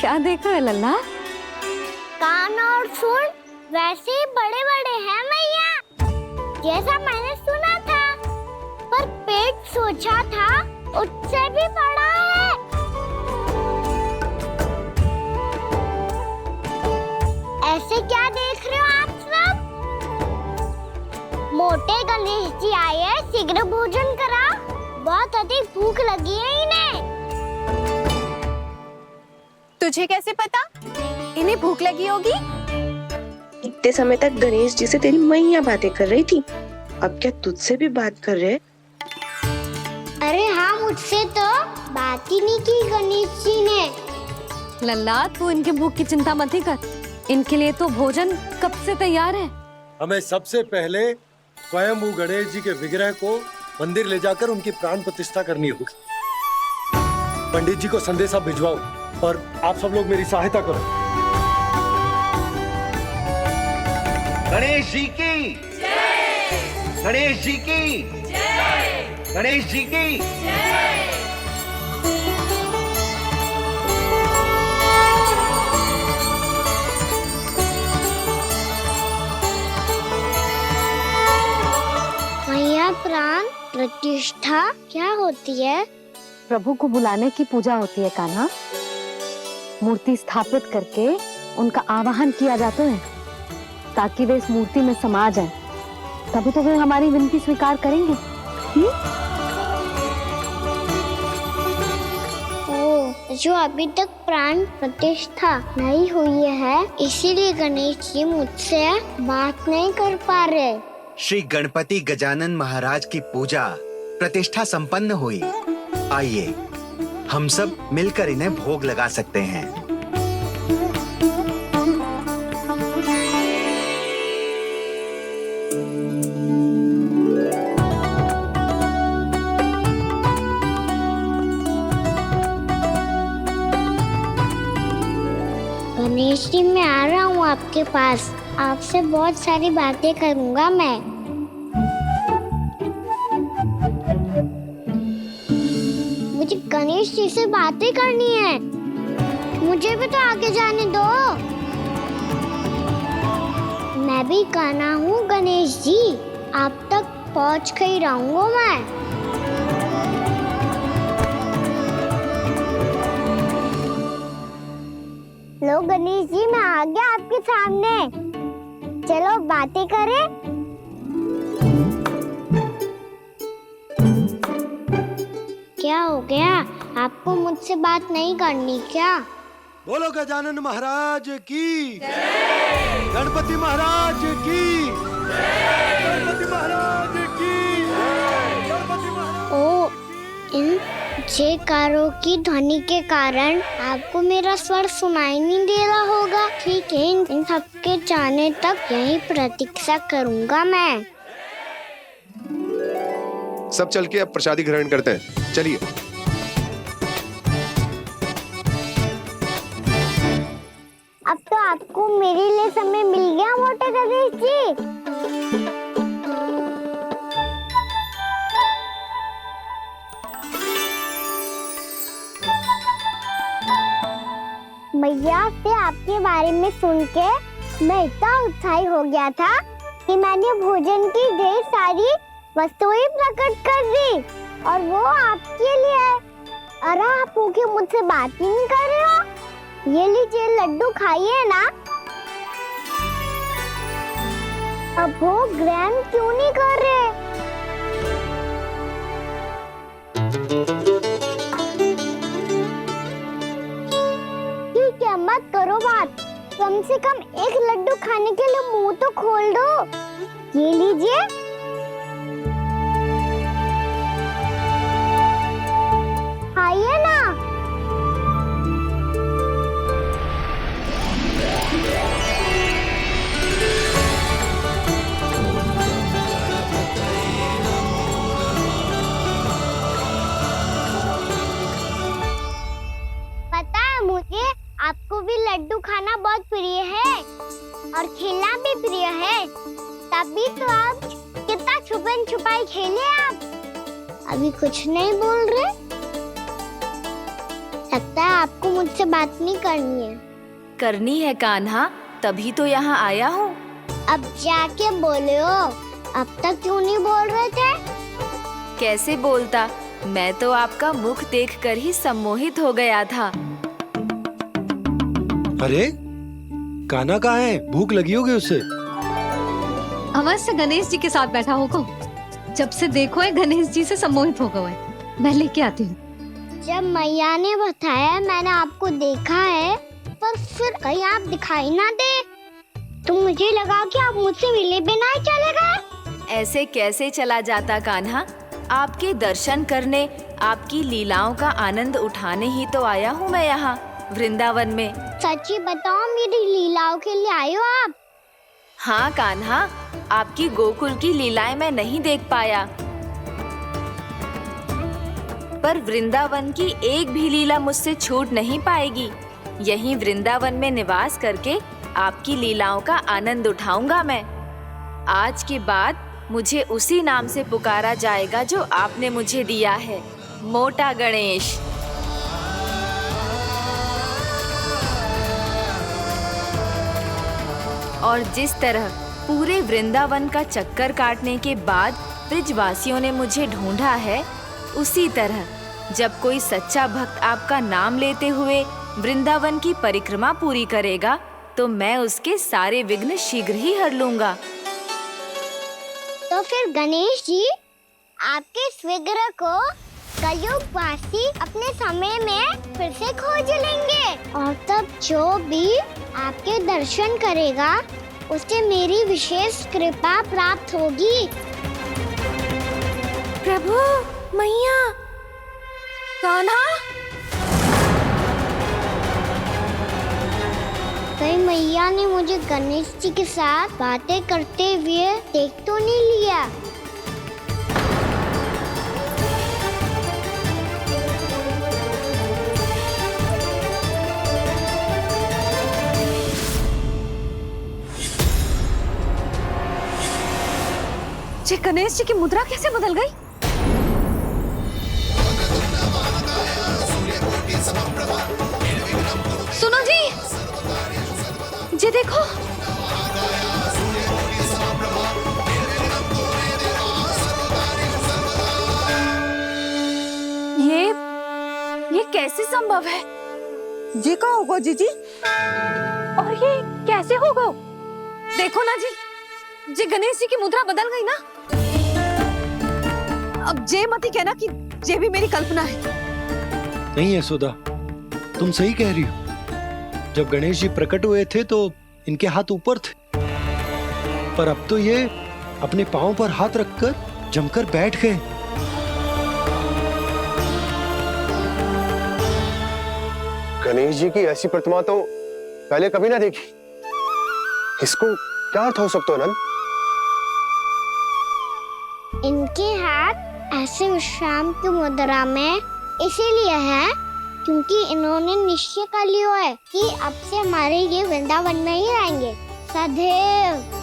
[SPEAKER 3] क्या देख रहा है लल्ला?
[SPEAKER 1] कान और सुन वैसे ही बड़े बड़े हैं मैया, जैसा मैंने सुना था, पर पेट सोचा था उससे भी बड़ा है। ऐसे क्या देख रहे हो आप सब? मोटे गणेश जी आए हैं, शीघ्र भोजन करा, बहुत अधिक भूख लगी है इन्हें।
[SPEAKER 6] तुझे कैसे पता इन्हें भूख लगी होगी?
[SPEAKER 15] इतने समय तक गणेश जी से तेरी मैया बातें कर रही थी, अब क्या तुझसे भी बात कर रहे?
[SPEAKER 1] अरे हाँ, मुझसे तो बात ही नहीं की गणेश जी ने।
[SPEAKER 3] लल्ला तू इनके भूख की चिंता मत ही कर, इनके लिए तो भोजन कब से तैयार है।
[SPEAKER 7] हमें सबसे पहले स्वयं गणेश जी के विग्रह को मंदिर ले जाकर उनकी प्राण प्रतिष्ठा करनी होगी। पंडित जी को संदेशा भिजवाओ और आप सब लोग मेरी सहायता करो।
[SPEAKER 9] गणेश जी की जय! गणेश जी की जय! गणेश जी की जय!
[SPEAKER 1] मैया, प्राण प्रतिष्ठा क्या होती है?
[SPEAKER 3] प्रभु को बुलाने की पूजा होती है कान्हा। मूर्ति स्थापित करके उनका आवाहन किया जाता है ताकि वे इस मूर्ति में समा जाएं। तभी तो वे हमारी विनती स्वीकार करेंगे।
[SPEAKER 1] ओ, जो अभी तक प्राण प्रतिष्ठा नहीं हुई है, इसीलिए गणेश जी मुझसे बात नहीं कर पा रहे।
[SPEAKER 9] श्री गणपति गजानन महाराज की पूजा प्रतिष्ठा संपन्न हुई। आइए हम सब मिलकर इन्हें भोग लगा सकते हैं।
[SPEAKER 1] गणेश जी, मैं आ रहा हूँ आपके पास, आपसे बहुत सारी बातें करूँगा मैं। मुझे गणेश जी से बातें करनी है, मुझे भी तो आगे जाने दो। मैं भी कान्हा हूँ गणेश जी, आप तक पहुँच कर ही रहूंगा मैं। लो गणेश जी, मैं आ गया आपके सामने, चलो बातें करें। क्या हो गया, आपको मुझसे बात नहीं करनी क्या?
[SPEAKER 7] बोलो गजानन महाराज की जय! गणपति महाराज की जय! गणपति महाराज की जय! गणपति महाराज।
[SPEAKER 1] ओ, इन जयकारों की ध्वनि के कारण आपको मेरा स्वर सुनाई नहीं दे रहा होगा। ठीक है, इन सबके जाने तक यही प्रतीक्षा करूंगा मैं।
[SPEAKER 4] सब चल के अब प्रसादी ग्रहण करते हैं, चलिए।
[SPEAKER 1] अब तो आपको मेरे लिए समय मिल गया मोटे गणेश जी। मैया से आपके बारे में सुन के मैं इतना उत्साही हो गया था कि मैंने भोजन की ढेर सारी वस्तुएं प्रकट कर दी, और वो आपके लिए। अरे आप भूखे मुझसे बात ही नहीं कर रहे हो। ये लीजिए लड्डू, खाइए ना। अब वो ग्रहण क्यों नहीं कर रहे? ठीक है, मत करो बात, कम से कम एक लड्डू खाने के लिए मुंह तो खोल दो। ये लीजिए। खाइए ना। पता है मुझे, तभी तो आप कितना छुपन छुपाई खेले आप। अभी कुछ नहीं बोल रहे। लगता है आपको मुझसे बात नहीं करनी है।
[SPEAKER 10] करनी है कान्हा, तभी तो यहाँ आया हूँ।
[SPEAKER 1] अब जाके बोले हो। अब तक क्यों नहीं बोल रहे थे?
[SPEAKER 10] कैसे बोलता, मैं तो आपका मुख देखकर ही सम्मोहित हो गया था।
[SPEAKER 7] अरे कान्हा कहाँ है? भूख लगी होगी उसे।
[SPEAKER 3] अवश्य गणेश जी के साथ बैठा होगा। जब से देखो है गणेश जी से सम्मोहित हो गए। मैं लेके आती हूँ।
[SPEAKER 1] जब मैया ने बताया मैंने आपको देखा है, पर फिर कहीं आप दिखाई ना दे तो मुझे लगा कि आप मुझसे मिले बिना ही चले गए।
[SPEAKER 10] ऐसे कैसे चला जाता कान्हा? आपके दर्शन करने, आपकी लीलाओं का आनंद उठाने ही तो आया हूँ मैं यहाँ वृंदावन में।
[SPEAKER 1] सच्ची बताओ, मेरी लीलाओं के लिए आए हो आप?
[SPEAKER 10] हाँ कान्हा, आपकी गोकुल की लीलाएं मैं नहीं देख पाया, पर वृंदावन की एक भी लीला मुझसे छूट नहीं पाएगी। यहीं वृंदावन में निवास करके आपकी लीलाओं का आनंद उठाऊंगा मैं। आज के बाद मुझे उसी नाम से पुकारा जाएगा जो आपने मुझे दिया है, मोटा गणेश। और जिस तरह पूरे वृंदावन का चक्कर काटने के बाद ब्रिजवासियों ने मुझे ढूंढा है, उसी तरह जब कोई सच्चा भक्त आपका नाम लेते हुए वृंदावन की परिक्रमा पूरी करेगा, तो मैं उसके सारे विघ्न शीघ्र ही हर लूंगा।
[SPEAKER 1] तो फिर गणेश जी, आपके इस विग्रह को कलयुगवासी अपने समय में फिर से खोज लेंगे, और तब जो भी आपके दर्शन करेगा उसे मेरी विशेष कृपा प्राप्त होगी।
[SPEAKER 3] प्रभु, मैया, कान्हा।
[SPEAKER 1] कहीं मैया ने मुझे गणेश जी के साथ बातें करते हुए देख तो नहीं लिया?
[SPEAKER 3] जी गणेश जी की मुद्रा कैसे बदल गई? सुनो जी, जी देखो। ये कैसे संभव है?
[SPEAKER 6] जी का होगा जीजी?
[SPEAKER 3] और ये कैसे होगा? देखो ना जी, जी गणेश जी की मुद्रा बदल गई ना। अब जे मत ही कहना कि ये भी मेरी कल्पना है।
[SPEAKER 7] नहीं यशोदा, तुम सही कह रही हो। जब गणेश जी प्रकट हुए थे तो इनके हाथ ऊपर थे, पर अब तो ये अपने पांव पर हाथ रखकर जमकर बैठ गए।
[SPEAKER 4] गणेश जी की ऐसी प्रतिमा तो पहले कभी ना देखी। इसको क्या अर्थ हो सकता है नंद?
[SPEAKER 1] इनके हाथ ऐसे विश्राम की मुद्रा में इसीलिए है क्योंकि इन्होंने निश्चय कर लिया है कि अब से हमारे ये वृंदावन में ही रहेंगे सदैव।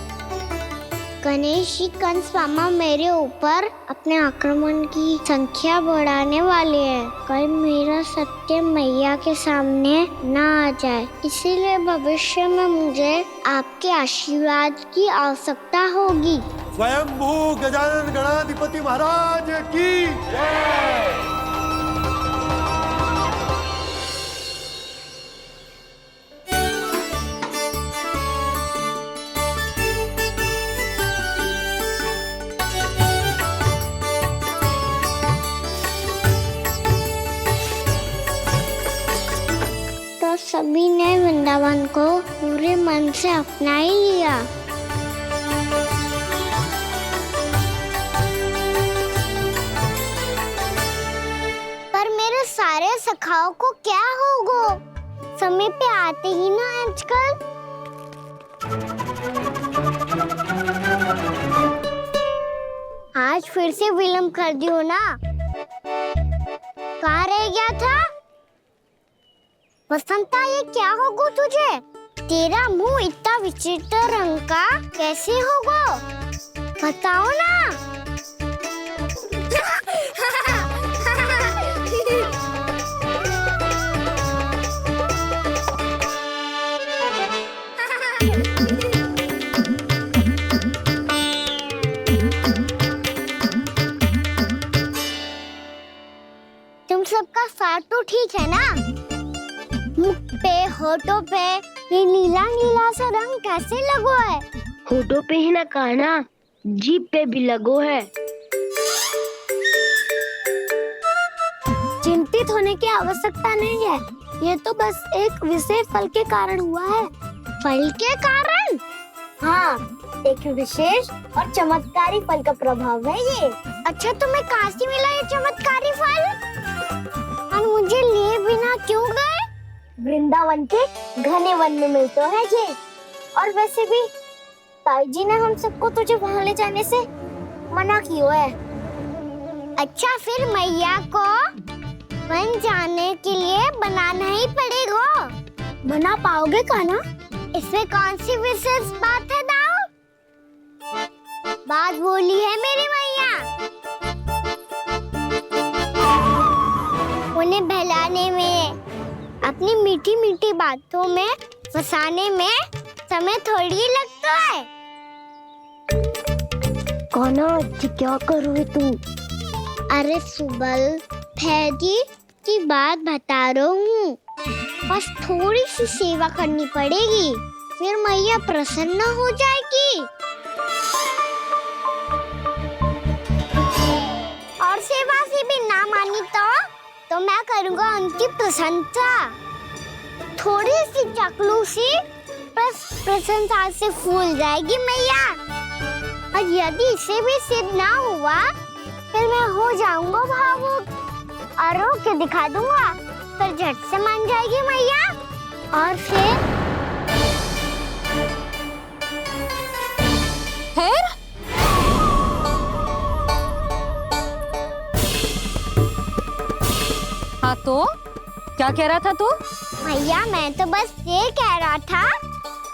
[SPEAKER 1] गणेश जी कंस मामा मेरे ऊपर अपने आक्रमण की संख्या बढ़ाने वाले हैं। कल मेरा सत्य मैया के सामने ना आ जाए, इसीलिए भविष्य में मुझे आपके आशीर्वाद की आवश्यकता होगी।
[SPEAKER 7] स्वयंभू गजानन गणाधिपति महाराज की जय।
[SPEAKER 1] तो सभी ने वृंदावन को पूरे मन से अपना ही लिया। पर मेरे सारे सखाओं को क्या होगा? समय पे आते ही ना आजकल। आज फिर से विलंब कर दियो ना। कहाँ रह गया था? वसंता, ये क्या होगा तुझे? तेरा मुंह इतना विचित्र रंग का कैसे होगा? बताओ ना। तुम सबका साथ तो ठीक है ना? मुख पे, होठों पे ये नीला नीला सा रंग कैसे लगो है? होठों पे ही ना काना, जीभ पे भी लगो है। चिंतित होने की आवश्यकता नहीं है, ये तो बस एक विशेष फल के कारण हुआ है। फल के कारण? हाँ, एक विशेष और चमत्कारी फल का प्रभाव है ये। अच्छा, तुम्हें कहाँ से मिला ये चमत्कारी फल? और मुझे लिए बिना क्यों गए? वृंदावन के घने वन में मिलते हैं ये। और वैसे भी ताई जी ने हम सबको तुझे वहाँ ले जाने से मना किया है। अच्छा, फिर मैया को वन जाने के लिए बनाना ही पड़ेगा। बना पाओगे कान्हा? इसमें कौन सी विशेष बात है दाऊ? बात बोली है मेरी मैया। उन्हें बहलाने में, अपनी मीठी मीठी बातों में फंसाने में समय थोड़ी लगता है। कौन क्या करोगे तुम? अरे सुबल, फैजी की बात बता रहा हूँ। बस थोड़ी सी सेवा करनी पड़ेगी, फिर मैया प्रसन्न हो जाएगी। और सेवा से भी ना मानी तो मैं करूँगा उनकी प्रशंसा। थोड़ी सी चाकलूसी बस प्रशंसा से फूल जाएगी मैया। और यदि इसे भी सिद्ध ना हुआ, फिर मैं हो जाऊंगा भावुक और रो के दिखा दूंगा, फिर झट से मान जाएगी मैया। और फिर
[SPEAKER 3] हाँ तो क्या कह रहा था तू?
[SPEAKER 1] मैया, मैं तो बस ये कह रहा था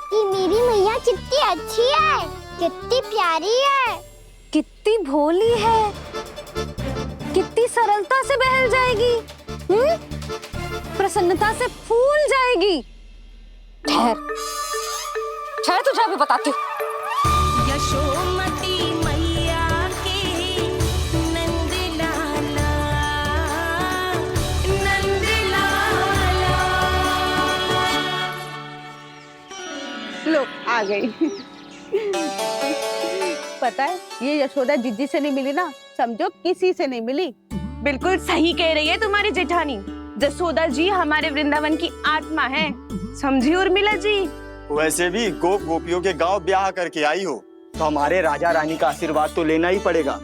[SPEAKER 1] कि मेरी मैया कितनी अच्छी है, कितनी प्यारी है,
[SPEAKER 3] कितनी भोली है, कितनी सरलता से बहल जाएगी, प्रसन्नता से फूल जाएगी। ठहर ठहर, तुझे अभी बताती हूँ।
[SPEAKER 8] यशोमती मैया के नंद लाला, नंद लाला।
[SPEAKER 6] लो आ गई। पता है, ये यशोदा जीजी से नहीं मिली ना, समझो किसी से नहीं मिली। बिल्कुल सही कह रही है तुम्हारी जेठानी। जसोदा जी हमारे वृंदावन की आत्मा है, समझी उर्मिला जी?
[SPEAKER 16] वैसे भी गोप गोपियों के गांव ब्याह करके आई हो, तो हमारे राजा रानी का आशीर्वाद तो लेना ही पड़ेगा।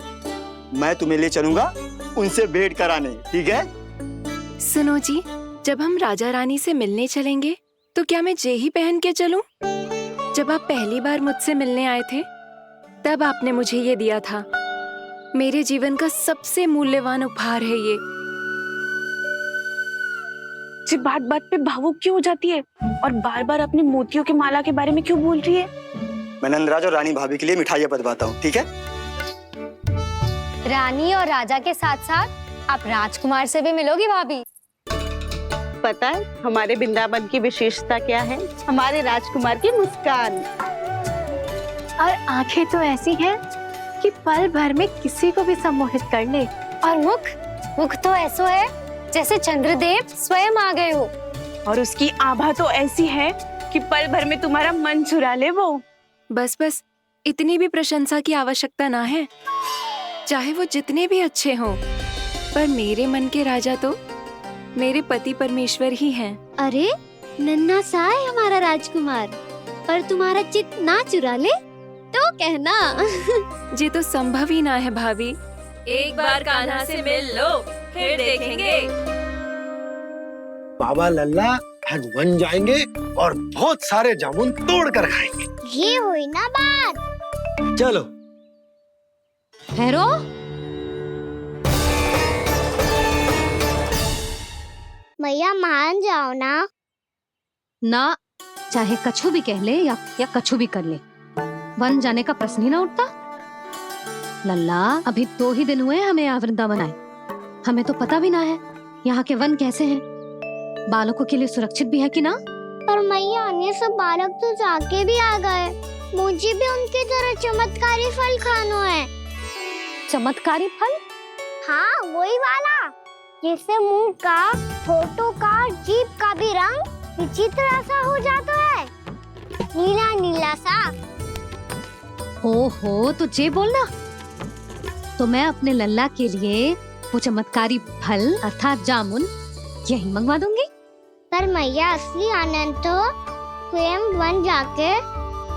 [SPEAKER 16] मैं तुम्हें ले चलूंगा उनसे भेंट कराने, ठीक है?
[SPEAKER 17] सुनो जी, जब हम राजा रानी से मिलने चलेंगे तो क्या मैं जे ही पहन के चलूं? जब आप पहली बार मुझसे मिलने आए थे, तब आपने मुझे ये दिया था। मेरे जीवन का सबसे मूल्यवान उपहार है ये।
[SPEAKER 6] जी बात बात पे भावुक क्यों हो जाती है और बार बार अपनी मोतियों की माला के बारे में क्यों बोल रही है?
[SPEAKER 16] मैं नंदराज और रानी भाभी के लिए मिठाइयाँ बंटवाता हूँ, ठीक है?
[SPEAKER 18] रानी और राजा के साथ साथ आप राजकुमार से भी मिलोगी भाभी।
[SPEAKER 6] पता है हमारे वृंदावन की विशेषता क्या है? हमारे राजकुमार की मुस्कान।
[SPEAKER 17] और आंखें तो ऐसी हैं कि पल भर में किसी को भी सम्मोहित कर ले।
[SPEAKER 18] और मुख तो ऐसा है जैसे चंद्रदेव स्वयं आ गए हो।
[SPEAKER 6] और उसकी आभा तो ऐसी है कि पल भर में तुम्हारा मन चुरा ले वो।
[SPEAKER 17] बस बस, इतनी भी प्रशंसा की आवश्यकता ना है। चाहे वो जितने भी अच्छे हों, पर मेरे मन के राजा तो मेरे पति परमेश्वर ही हैं।
[SPEAKER 18] अरे नन्हा सा है हमारा राजकुमार, पर तुम्हारा चित्त ना चुरा ले तो कहना।
[SPEAKER 17] ये तो संभव ही ना है भाभी।
[SPEAKER 10] एक बार कान्हा से मिल लो, फिर देखेंगे।
[SPEAKER 7] बाबा लल्ला आज वन जाएंगे और बहुत सारे जामुन तोड़ कर खाएंगे।
[SPEAKER 1] ये हुई ना बात।
[SPEAKER 7] चलो
[SPEAKER 18] ठहरो।
[SPEAKER 1] मैया मान जाओ ना।
[SPEAKER 18] ना, चाहे कछु भी कह ले या कछु भी कर ले, वन जाने का प्रश्न ही ना उठता।
[SPEAKER 3] लल्ला, अभी 2 ही दिन हुए हैं हमें यहाँ वृंदावन आए। हमें तो पता भी ना है यहाँ के वन कैसे हैं, बालकों के लिए सुरक्षित भी है कि ना।
[SPEAKER 1] पर मैया, अन्य सब बालक तो जाके भी आ गए। मुझे भी उनकी तरह चमत्कारी फल खाना है।
[SPEAKER 3] चमत्कारी फल?
[SPEAKER 1] हाँ, वही वाला जिससे मुंह का, होठों का, जीभ का भी रंग विचित्र सा हो जाता है, नीला नीला सा।
[SPEAKER 3] ओहो, तो जे बोलना। तो मैं अपने लल्ला के लिए वो चमत्कारी फल अर्थात जामुन यही मंगवा दूंगी।
[SPEAKER 1] पर मैया, असली आनंद तो स्वयं वन जाके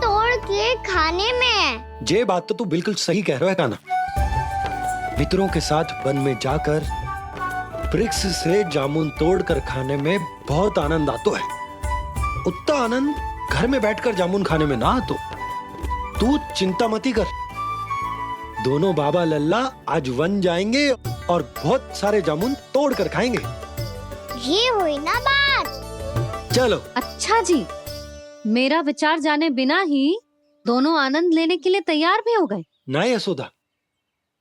[SPEAKER 1] तोड़ के खाने में है।
[SPEAKER 7] ये बात तो तू बिल्कुल सही कह रहा है कान्हा। मित्रों के साथ वन में जाकर वृक्ष से जामुन तोड़कर खाने में बहुत आनंद आता है। उतना आनंद घर में बैठकर जामुन खाने में ना आतो। तू चिंता मती कर, दोनों बाबा लल्ला आज वन जाएंगे और बहुत सारे जामुन तोड़कर खाएंगे।
[SPEAKER 1] ये हुई ना बात।
[SPEAKER 7] चलो।
[SPEAKER 3] अच्छा जी, मेरा विचार जाने बिना ही दोनों आनंद लेने के लिए तैयार भी हो गए।
[SPEAKER 7] ना यशोदा,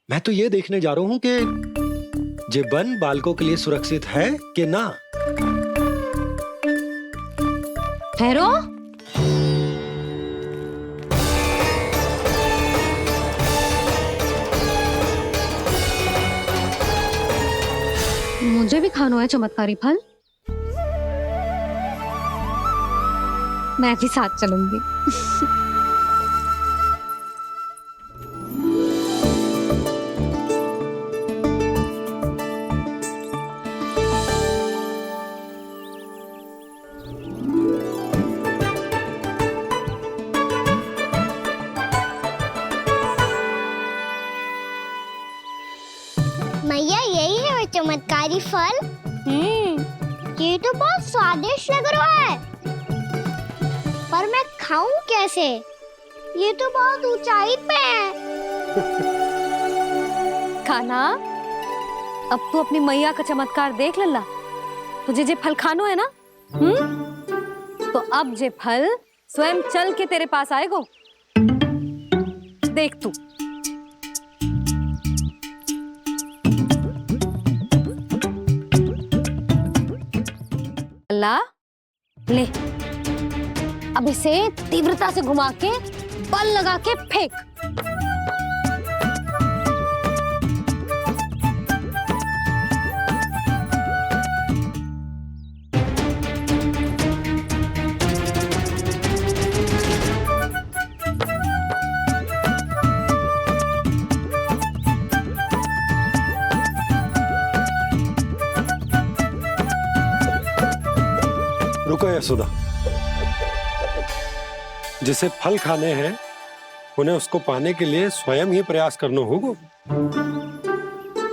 [SPEAKER 7] मैं तो ये देखने जा रहा हूँ कि ये वन बालकों के लिए सुरक्षित है कि ना।
[SPEAKER 3] ठहरो। मुझे भी खाना है चमत्कारी फल। मैं भी साथ चलूंगी।
[SPEAKER 1] मैया, यही है वो चमत्कारी फल। ये तो बहुत स्वादिष्ट लग रहा है, पर मैं खाऊं कैसे? ये तो बहुत ऊंचाई पे है।
[SPEAKER 3] खाना, अब तू अपनी मैया का चमत्कार देख लल्ला। तुझे जे फल खानो है ना, तो अब जे फल स्वयं चल के तेरे पास आएगो। देख तू। लल्ला, ले, अब इसे तीव्रता से घुमा के बल लगा के फेंक।
[SPEAKER 7] रुको यशोदा, जिसे फल खाने हैं उन्हें उसको पाने के लिए स्वयं ही प्रयास करना होगा।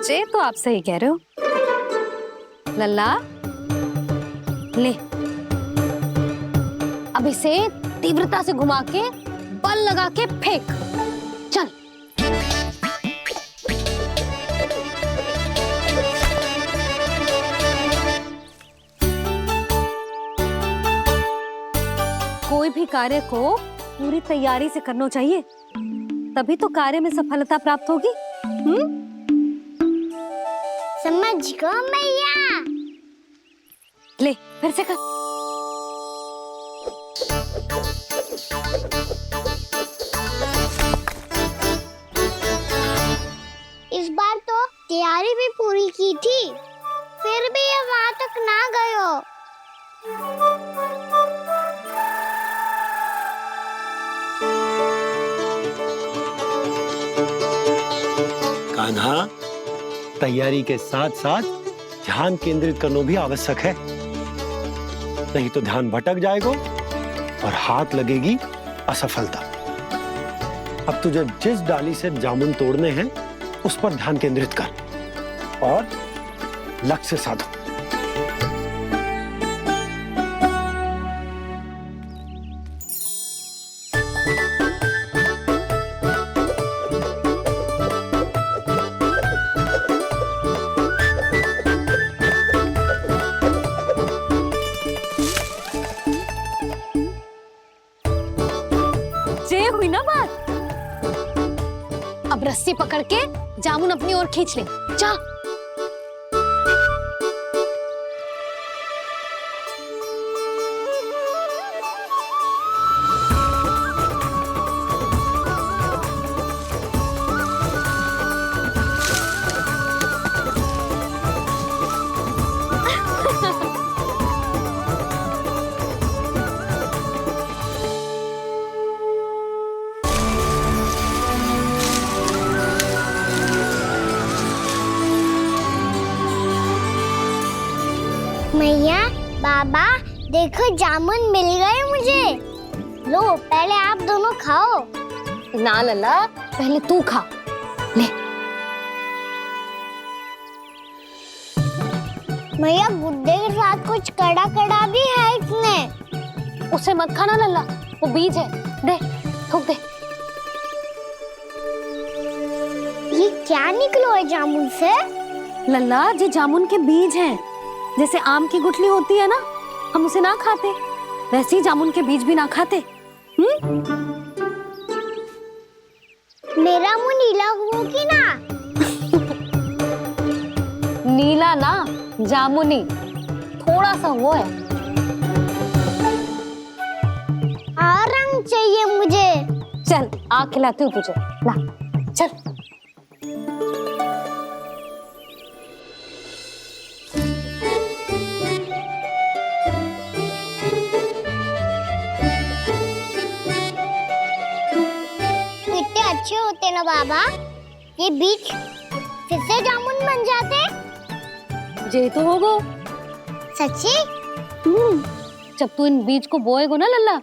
[SPEAKER 3] जे तो आप सही कह रहे हो लल्ला। ले, अब इसे तीव्रता से घुमा के बल लगा के फेंक। चल। कोई भी कार्य को पूरी तैयारी से करना चाहिए, तभी तो कार्य में सफलता प्राप्त होगी।
[SPEAKER 1] समझ गो मैया।
[SPEAKER 3] ले, फिर से कर।
[SPEAKER 1] इस बार तो तैयारी भी पूरी की थी, फिर भी ये वहां तक ना गयो।
[SPEAKER 7] कान्हा, तैयारी के साथ साथ ध्यान केंद्रित करना भी आवश्यक है, नहीं तो ध्यान भटक जाएगा और हाथ लगेगी असफलता। अब तुझे जिस डाली से जामुन तोड़ने हैं उस पर ध्यान केंद्रित कर और लक्ष्य साधो।
[SPEAKER 3] हुई ना बात। अब रस्सी रस्सी पकड़ के जामुन अपनी ओर खींच ले। जा।
[SPEAKER 1] मैया, बाबा, देखो जामुन मिल गए मुझे। लो, पहले आप दोनों खाओ।
[SPEAKER 3] ना लल्ला, पहले तू खा ले।
[SPEAKER 1] मैया, गुड्डे के साथ कुछ कड़ा कड़ा भी है इसमें।
[SPEAKER 3] उसे मत खाना लल्ला, वो बीज है। दे, थूक दे।
[SPEAKER 1] ये क्या निकलो है जामुन से?
[SPEAKER 3] लल्ला, ये जामुन के बीज हैं। जैसे आम की गुठली होती है ना, हम उसे ना खाते, वैसे ही जामुन के बीज भी ना खाते।
[SPEAKER 1] मेरा मुंह नीला हुआ कि ना?
[SPEAKER 3] नीला ना, जामुनी, थोड़ा सा वो है।
[SPEAKER 1] और रंग चाहिए मुझे।
[SPEAKER 3] चल, आ खिलाती हूँ तुझे। ला, चल।
[SPEAKER 1] अच्छे होते ना बाबा, ये बीज फिर से जामुन बन जाते।
[SPEAKER 3] जे तो होगो।
[SPEAKER 1] सच्ची?
[SPEAKER 3] जब तू इन बीज को बोएगो ना लल्ला,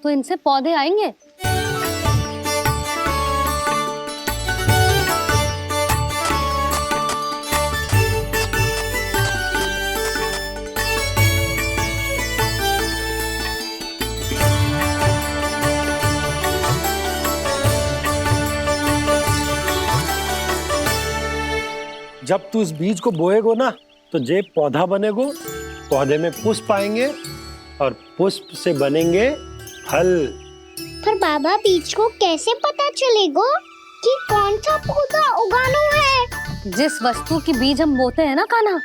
[SPEAKER 3] तो इनसे पौधे आएंगे।
[SPEAKER 7] जब तू इस बीज को बोएगो ना, तो जे पौधा बनेगो, पौधे में पुष्प आएंगे और पुष्प से बनेंगे फल।
[SPEAKER 1] पर बाबा, बीज को कैसे पता चलेगा कि कौन सा पौधा उगाना है?
[SPEAKER 3] जिस वस्तु की बीज हम बोते हैं ना कान्हा,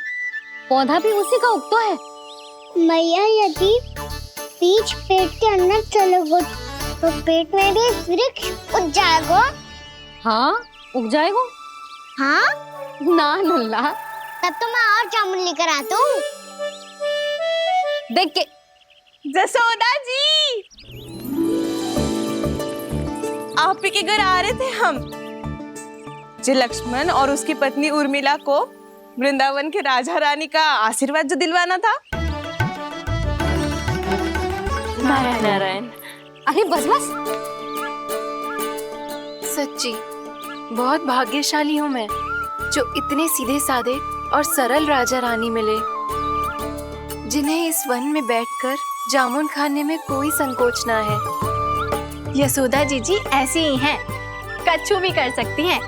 [SPEAKER 3] पौधा भी उसी का उगता है।
[SPEAKER 1] मैया, यदि बीज पेट के अंदर चलेगा, तो पेट में भी वृक्ष उग जाएगा।
[SPEAKER 3] हाँ, उग जाएगा।
[SPEAKER 1] हाँ?
[SPEAKER 3] ना लल्ला,
[SPEAKER 1] तब तो मैं और जामुन लेकर आता हूँ।
[SPEAKER 3] देख के।
[SPEAKER 6] जसोदा जी, आप ही के घर आ रहे थे हम। जी, लक्ष्मण और उसकी पत्नी उर्मिला को वृंदावन के राजा रानी का आशीर्वाद जो दिलवाना था।
[SPEAKER 17] नारायण नारायण।
[SPEAKER 3] अरे बस बस।
[SPEAKER 17] सच्ची बहुत भाग्यशाली हूँ मैं, जो इतने सीधे साधे और सरल राजा रानी मिले, जिन्हें इस वन में बैठकर जामुन खाने में कोई संकोच ना है।
[SPEAKER 18] यशोदा जीजी ऐसी ही हैं, कच्छू भी कर सकती हैं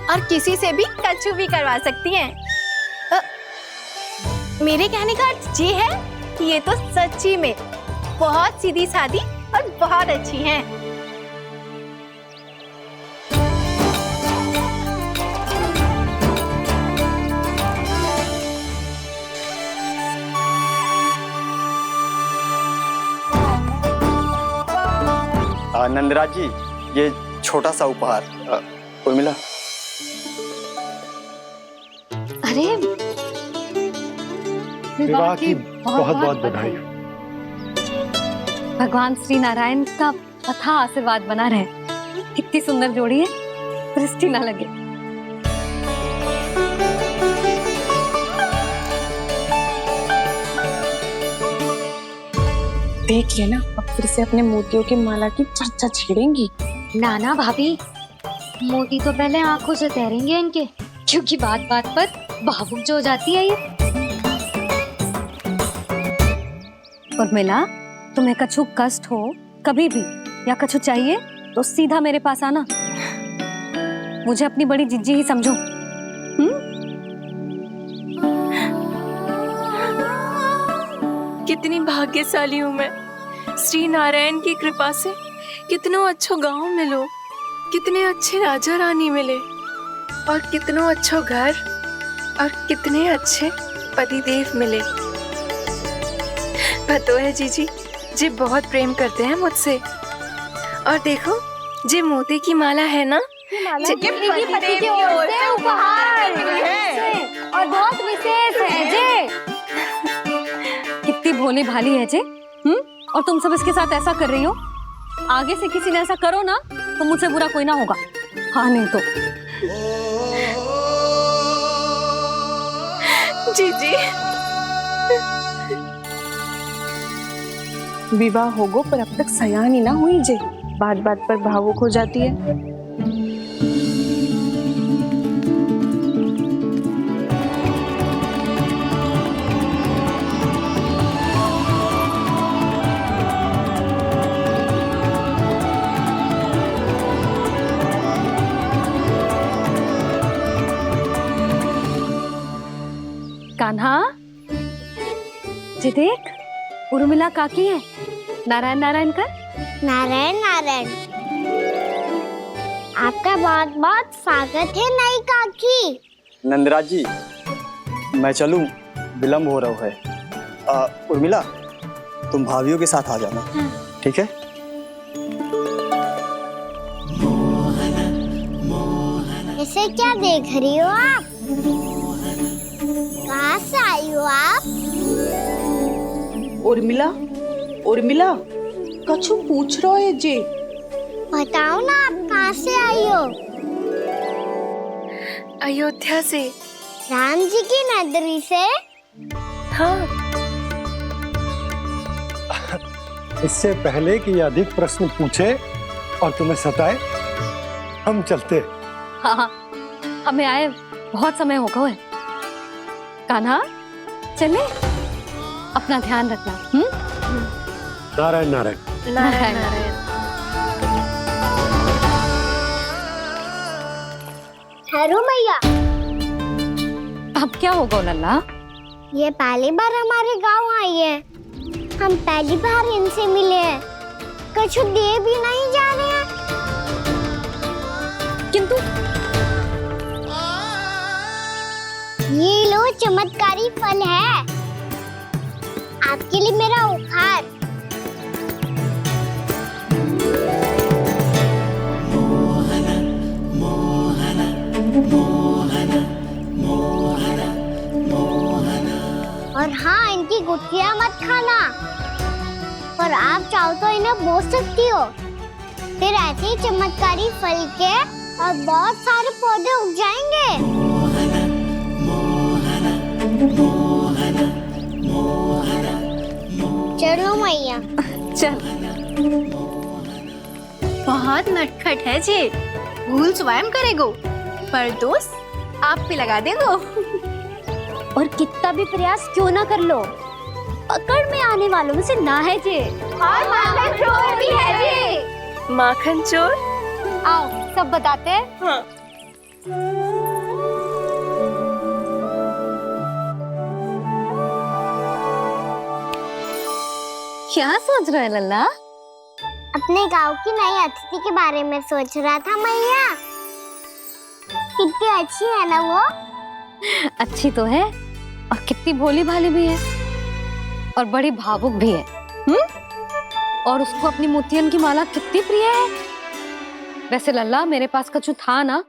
[SPEAKER 18] और किसी से भी कच्छू भी करवा सकती हैं। मेरे कहने का अर्थ ये है कि ये तो सच्ची में बहुत सीधी सादी और बहुत अच्छी हैं।
[SPEAKER 16] नंदराज जी, ये छोटा सा उपहार। उर्मिला।
[SPEAKER 3] अरे,
[SPEAKER 7] विवाह की बहुत बहुत बधाई।
[SPEAKER 3] भगवान श्री नारायण का अथाह आशीर्वाद बना रहे। कितनी सुंदर जोड़ी है, दृष्टि ना लगे।
[SPEAKER 6] देख लेना, अब फिर से अपने मोतियों की माला की चर्चा छेड़ेंगी।
[SPEAKER 18] नाना भाभी, मोती तो पहले आंखों से तैरेंगे इनके, क्योंकि बात बात पर भावुक जो हो जाती है ये।
[SPEAKER 3] उर्मिला, तुम्हें कछु कष्ट हो कभी भी या कछु चाहिए तो सीधा मेरे पास आना। मुझे अपनी बड़ी जिज्जी ही समझो।
[SPEAKER 17] कितनी भाग्यशाली हूँ मैं, श्री नारायण की कृपा से कितनों अच्छो गांव मिलो, कितने अच्छे राजा रानी मिले। और कितनो अच्छो घर और कितने अच्छे पतिदेव मिले। पतो है जीजी, जी बहुत प्रेम करते हैं मुझसे। और देखो, जी मोती की माला है ना,
[SPEAKER 1] ये पति की ओर से उपहार है और बहुत विशेष है जे।
[SPEAKER 3] कितनी भोली भाली है जे। और तुम सब इसके साथ ऐसा कर रही हो। आगे से किसी ने ऐसा करो ना तो मुझसे बुरा कोई ना होगा। हाँ नहीं तो
[SPEAKER 17] जीजी
[SPEAKER 6] विवाह होगो पर अब तक सयान ही ना हुई जे, बात बात पर भावुक हो जाती है।
[SPEAKER 3] कान्हा, जी देख, उर्मिला काकी है। नारायण नारायण कर।
[SPEAKER 1] नारायण नारायण। आपका बहुत बहुत स्वागत है नई काकी।
[SPEAKER 16] नंदराज जी, मैं चलूं, विलम्ब हो रहा है। उर्मिला, तुम भाभियों के साथ आ जाना। ठीक है?
[SPEAKER 1] इसे क्या देख रही हो आप? कहाँ से आई हो आप?
[SPEAKER 6] उर्मिला, उर्मिला, कछु पूछ रहा है जे।
[SPEAKER 1] बताओ ना आप कहाँ से आई हो?
[SPEAKER 17] अयोध्या से।
[SPEAKER 1] राम जी की नगरी से?
[SPEAKER 17] हाँ।
[SPEAKER 7] इससे पहले कि अधिक प्रश्न पूछे और तुम्हें सताए, हम चलते।
[SPEAKER 3] हाँ, हमें आए बहुत समय हो गया है। कान्हा, चले, अपना ध्यान रखना।
[SPEAKER 7] नारायण नारायण।
[SPEAKER 3] नारायण नारायण।
[SPEAKER 1] ठहरो मैया।
[SPEAKER 3] अब क्या होगा लल्ला?
[SPEAKER 1] ये पहली बार हमारे गांव आई है। हम पहली बार इनसे मिले हैं। कुछ दे भी नहीं जा रहे हैं।
[SPEAKER 3] किंतु
[SPEAKER 1] ये लो चमत्कारी फल है। आपके लिए मेरा उपहार। और हाँ, इनकी गुठलियां मत खाना। और आप चाहो तो इन्हें बोस सकती हो। फिर ऐसे ही चमत्कारी फल के और बहुत सारे पौधे उग जाएंगे। चलो मैया।
[SPEAKER 3] चल।
[SPEAKER 18] बहुत नटखट है जे, भूल स्वयं करेगो पर दोष आप पे लगा देगो।
[SPEAKER 1] और कितना भी प्रयास क्यों ना कर लो, पकड़ में आने वालों में से ना है जे। और माखन चोर भी है जे।
[SPEAKER 17] माखन चोर?
[SPEAKER 1] आओ सब बताते हैं।
[SPEAKER 6] हाँ।
[SPEAKER 3] क्या सोच रहे हैं लल्ला?
[SPEAKER 1] अपने गांव की नई अतिथि के बारे में सोच रहा था मैया। कितनी अच्छी है ना वो?
[SPEAKER 3] अच्छी तो है और कितनी भोली भाली भी है और बड़ी भावुक भी है। और उसको अपनी मोतियन की माला कितनी प्रिय है। वैसे लल्ला, मेरे पास कछु था ना,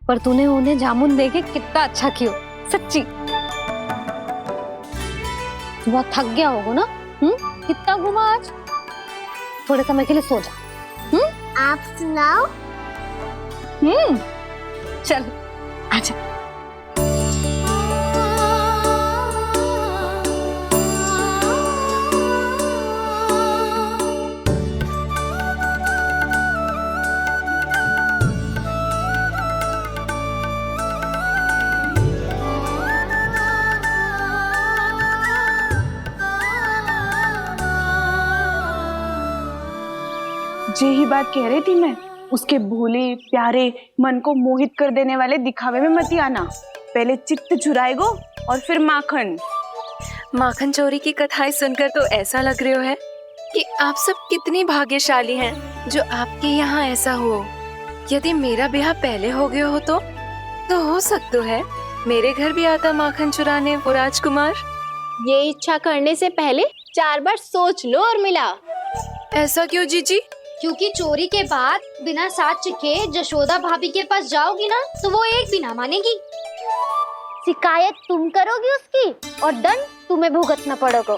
[SPEAKER 3] पर तूने उन्हें जामुन देके कितना अच्छा किया, सच्ची। बहुत थक गया होगा ना? कितना घुमा आज। थोड़े समय के लिए सो जा।
[SPEAKER 1] आप सुनाओ।
[SPEAKER 3] चल आजा।
[SPEAKER 6] जे ही बात कह रही थी मैं, उसके भोले प्यारे मन को मोहित कर देने वाले दिखावे में मत आना। पहले चित्त चुराएगो और फिर माखन।
[SPEAKER 17] माखन चोरी की कथाएं सुनकर तो ऐसा लग रहा है कि आप सब कितनी भाग्यशाली हैं जो आपके यहाँ ऐसा हो। यदि मेरा ब्याह पहले हो गया हो तो हो सकता है मेरे घर भी आता माखन चुराने वो राजकुमार।
[SPEAKER 18] ये इच्छा करने से पहले 4 बार सोच लो और मिला।
[SPEAKER 17] ऐसा क्यों जीजी?
[SPEAKER 3] क्योंकि चोरी के बाद बिना साथ चखे जशोदा भाभी के पास जाओगी ना तो वो एक भी ना मानेगी। शिकायत तुम करोगी उसकी और दंड तुम्हें भुगतना पड़ेगा।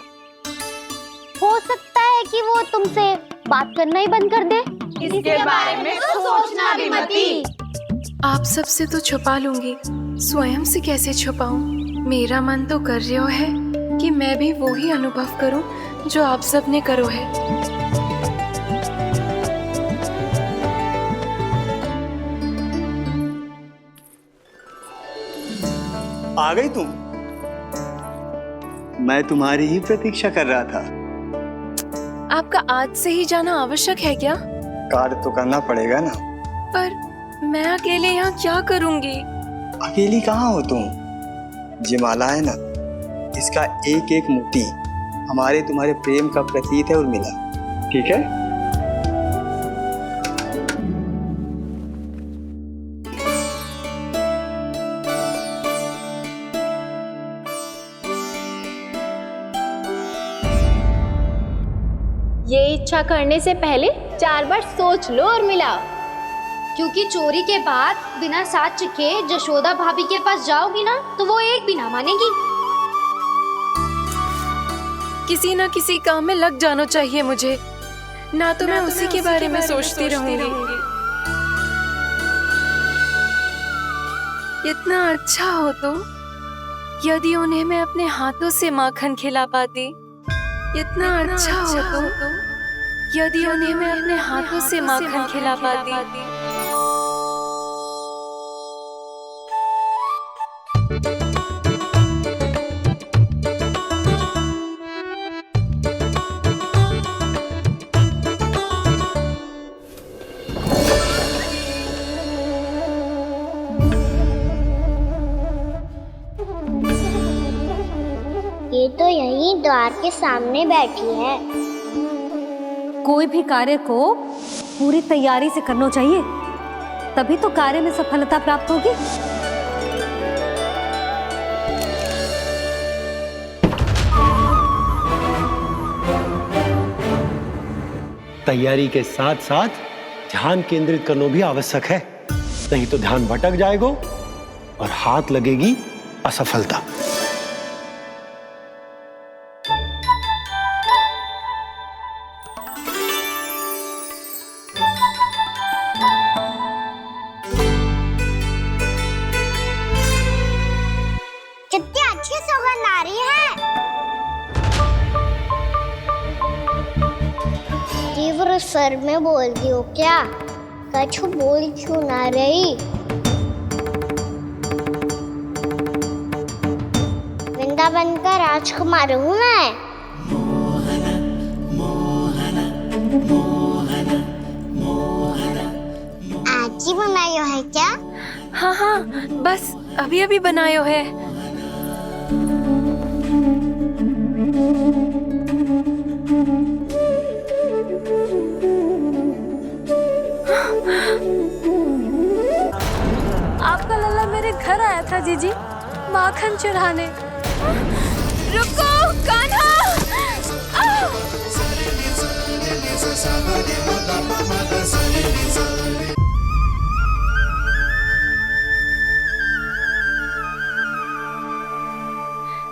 [SPEAKER 3] हो सकता है कि वो तुमसे बात करना ही बंद कर दे।
[SPEAKER 18] इसके बारे में तो सोचना भी मती।
[SPEAKER 17] आप सबसे तो छुपा लूंगी, स्वयं से कैसे छुपाऊं? मेरा मन तो कर रहा है कि मैं भी वो ही अनुभव करूं जो आप सब ने करो है।
[SPEAKER 16] आ गई तुम? मैं तुम्हारी ही प्रतीक्षा कर रहा था।
[SPEAKER 17] आपका आज से ही जाना आवश्यक है क्या?
[SPEAKER 16] कार्य तो करना पड़ेगा ना।
[SPEAKER 17] पर मैं अकेले यहाँ क्या करूँगी?
[SPEAKER 16] अकेली कहाँ हो तुम? ये माला है ना, इसका एक एक मोती हमारे तुम्हारे प्रेम का प्रतीक है उर्मिला, ठीक है?
[SPEAKER 18] ये इच्छा करने से पहले 4 बार सोच लो और मिला।
[SPEAKER 3] क्योंकि चोरी के बाद बिना साथ चखे जशोदा भाभी के पास जाओगी ना तो वो एक भी ना मानेगी।
[SPEAKER 17] किसी न किसी काम में लग जाना चाहिए मुझे, ना तो मैं उसी के बारे में सोचती रहूंगी। इतना अच्छा हो तो यदि उन्हें मैं अपने हाथों से माखन खिला पाती। इतना अच्छा हो तो यदि उन्हें मैं अपने हाथों से माखन खिला पाती।
[SPEAKER 1] ये तो यहीं द्वार के सामने बैठी है।
[SPEAKER 3] कोई भी कार्य को पूरी तैयारी से करना चाहिए, तभी तो कार्य में सफलता प्राप्त होगी।
[SPEAKER 7] तैयारी के साथ साथ ध्यान केंद्रित करना भी आवश्यक है, नहीं तो ध्यान भटक जाएगा और हाथ लगेगी असफलता।
[SPEAKER 1] कितनी अच्छी सुगंध आ रही है। तीव्र स्वर में बोलती हो क्या? कछु बोल क्यों ना रही? वृंदावन का राजकुमार हूँ मैं। आज ही बनायो है क्या?
[SPEAKER 17] हाँ हाँ, बस अभी अभी बनायो है।
[SPEAKER 3] आपका लल्ला मेरे घर आया था जीजी, माखन चुराने।
[SPEAKER 17] रुको कान्हा!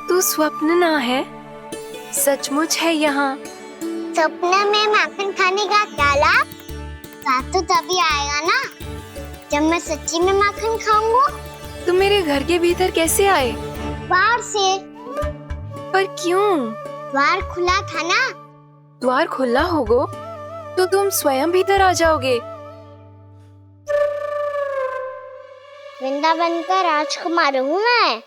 [SPEAKER 17] तू स्वप्न ना है, सचमुच है यहाँ।
[SPEAKER 1] सपने में माखन खाने का क्या लाभ? रात तो तभी आएगा ना जब मैं सच्ची में माखन खाऊंगा।
[SPEAKER 17] तुम मेरे घर के भीतर कैसे आए?
[SPEAKER 1] बाहर से।
[SPEAKER 17] पर क्यों?
[SPEAKER 1] द्वार खुला था ना।
[SPEAKER 17] द्वार खुला होगा तो तुम स्वयं भीतर आ जाओगे।
[SPEAKER 1] वृंदावन का राजकुमार हूँ मैं।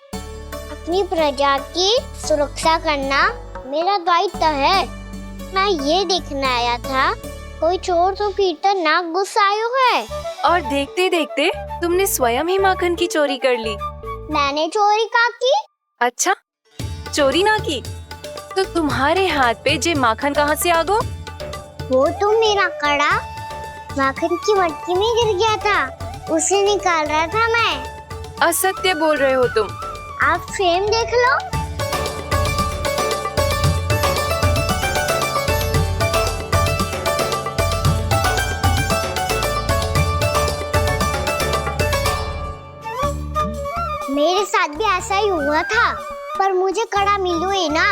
[SPEAKER 1] अपनी प्रजा की सुरक्षा करना मेरा दायित्व है। मैं ये देखने आया था कोई चोर तो भीतर ना घुस आयो है।
[SPEAKER 17] और देखते देखते तुमने स्वयं ही माखन की चोरी कर ली।
[SPEAKER 1] मैंने चोरी का की?
[SPEAKER 17] अच्छा, चोरी ना की तो तुम्हारे हाथ पे जे माखन कहाँ से आ गो?
[SPEAKER 1] वो तो मेरा कड़ा माखन की मटकी में गिर गया था, उसे निकाल रहा था मैं।
[SPEAKER 17] असत्य बोल रहे हो तुम।
[SPEAKER 1] आप फ्रेम देख लो। मेरे साथ भी ऐसा ही हुआ था, पर मुझे कड़ा मिलो ही ना,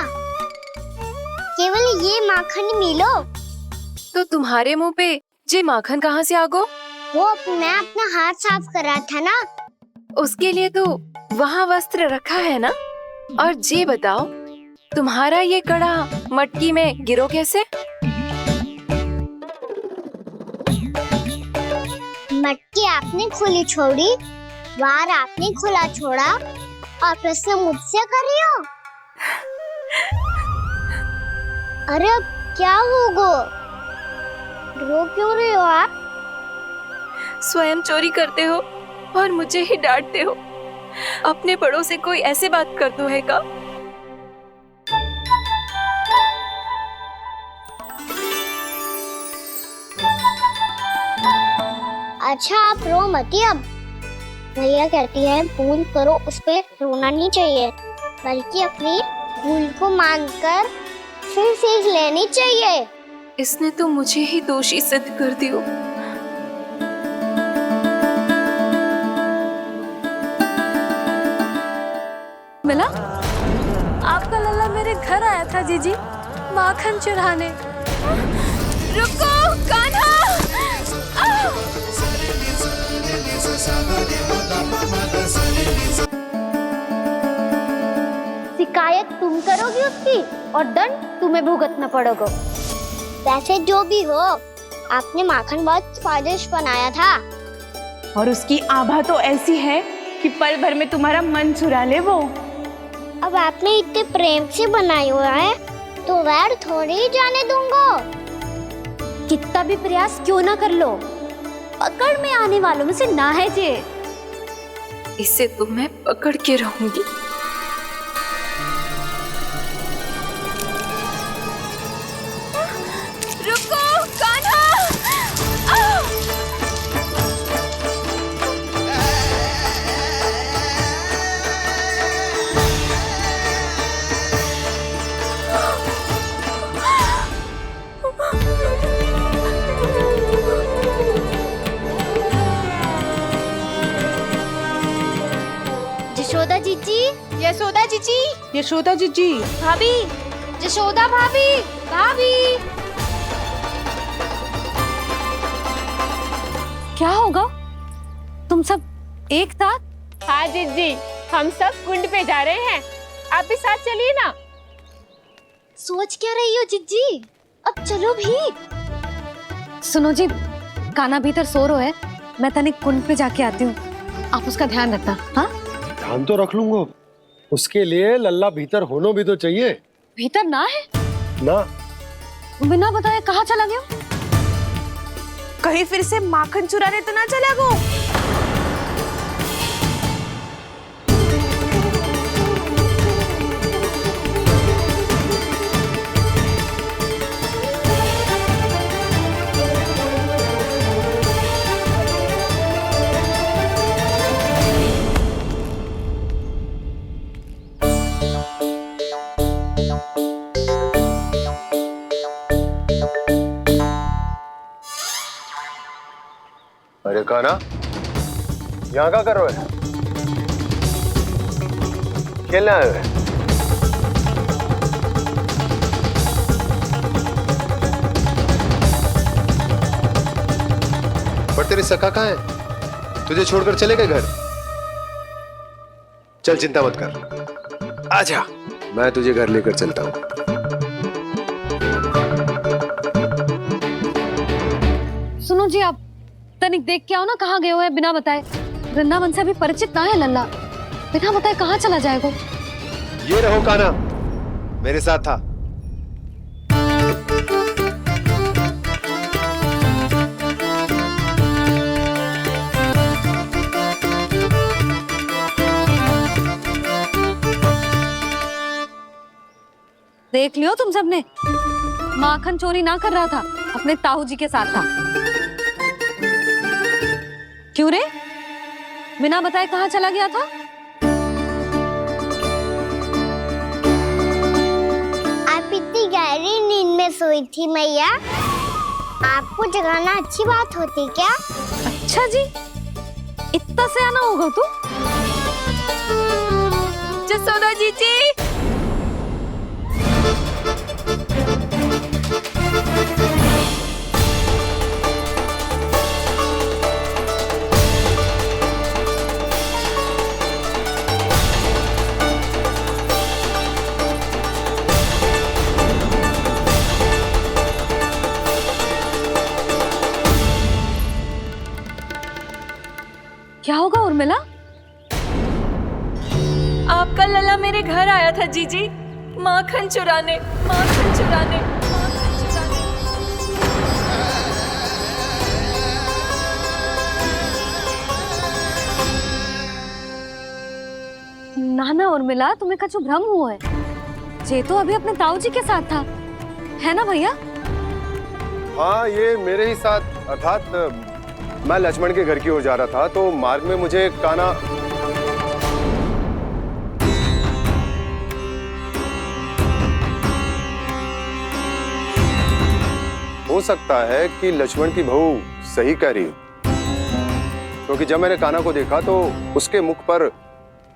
[SPEAKER 1] केवल ये माखन ही मिलो।
[SPEAKER 17] तो तुम्हारे मुंह पे जे माखन कहाँ से आ गो?
[SPEAKER 1] वो मैं अपना हाथ साफ कर रहा था ना।
[SPEAKER 17] उसके लिए तो वहाँ वस्त्र रखा है ना। और जे बताओ, तुम्हारा ये कड़ा मटकी में गिरो कैसे?
[SPEAKER 1] मटकी आपने खुली छोड़ी, वार आपने खुला छोड़ा, और प्रश्न मुझसे कर रही हो। अरे अब क्या होगा? रो क्यों रहे हो आप?
[SPEAKER 17] स्वयं चोरी करते हो और मुझे ही डांटते हो। अपने बड़ों से कोई ऐसे बात कर दो है का?
[SPEAKER 1] अच्छा आप रो मती। अब भैया कहती है भूल करो, उस पे रोना नहीं चाहिए, बल्कि अपनी भूल को मानकर फिर सीख लेनी चाहिए।
[SPEAKER 17] इसने तो मुझे ही दोषी सिद्ध कर दियो।
[SPEAKER 3] मिला? आपका लल्ला मेरे घर आया था जीजी, माखन चुराने।
[SPEAKER 17] रुको कान्हा!
[SPEAKER 1] शिकायत तुम करोगी उसकी और दंड तुम्हें भुगतना पड़ेगा। वैसे जो भी हो, आपने माखन बहुत स्वादिष्ट बनाया था।
[SPEAKER 6] और उसकी आभा तो ऐसी है कि पल भर में तुम्हारा मन चुरा ले वो।
[SPEAKER 1] अब आपने इतने प्रेम से बनाया हुआ है, तो वैर थोड़ी ही जाने दूंगा।
[SPEAKER 3] कितना भी प्रयास क्यों ना कर लो, पकड़ में आने वालों में से ना है जे।
[SPEAKER 17] इसे तो मैं पकड़ के रहूंगी। रुको कान्हा!
[SPEAKER 1] यशोदा जीजी,
[SPEAKER 6] यशोदा जीजी, यशोदा जीजी,
[SPEAKER 3] भाभी, यशोदा भाभी, भाभी। क्या होगा? तुम सब एक साथ?
[SPEAKER 6] हाँ जीजी, हम सब कुंड पे जा रहे हैं, आप भी साथ चलिए ना।
[SPEAKER 3] सोच क्या रही हो जिज्जी? अब चलो भी। सुनो जी, कान्हा भीतर सो रो है, मैं तनिक कुंड पे जाके आती हूँ, आप उसका ध्यान रखना। हाँ,
[SPEAKER 7] ध्यान तो रख लूंगा, उसके लिए लल्ला भीतर होना भी तो चाहिए।
[SPEAKER 3] भीतर ना है
[SPEAKER 7] ना?
[SPEAKER 3] बिना बताए कहाँ चला गया?
[SPEAKER 6] कहीं फिर से माखन चुराने तो ना चला गो।
[SPEAKER 4] अरे कान्हा, यहाँ क्या कर रहे हो? खेलने आए हुए? पर तेरी सखा कहाँ है? तुझे छोड़कर चले गए घर? चल चिंता मत कर, आजा, मैं तुझे घर लेकर चलता हूँ।
[SPEAKER 3] सुनो जी, आप तनिक देख के आओ ना कहाँ गए हुए बिना बताए। वृंदावन से अभी परिचित ना है लल्ला, बिना बताए कहाँ चला जाएगा?
[SPEAKER 4] ये रहो कान्हा, मेरे साथ था।
[SPEAKER 3] देख लियो तुम सबने, माखन चोरी ना कर रहा था, अपने ताऊ जी के साथ था। क्यों रे? बिना बताए कहाँ चला गया था?
[SPEAKER 1] आप इतनी गहरी नींद में सोई थी मैया, आपको जगाना अच्छी बात होती क्या?
[SPEAKER 3] अच्छा जी, इतना सयाना होगा तू?
[SPEAKER 17] जसोदा जीजी,
[SPEAKER 3] क्या होगा उर्मिला?
[SPEAKER 17] आपका लला मेरे घर आया था जीजी, माखन चुराने, माखन चुराने, माखन चुराने।
[SPEAKER 3] ना ना उर्मिला, तुम्हें कछु भ्रम हुआ है। जे तो अभी अपने ताऊ जी के साथ था, है ना भैया?
[SPEAKER 4] हाँ, ये मेरे ही साथ, अर्थात मैं लक्ष्मण के घर की ओर जा रहा था तो मार्ग में मुझे कान्हा हो सकता है कि लक्ष्मण की बहू सही कह रही हो, क्योंकि जब मैंने कान्हा को देखा तो उसके मुख पर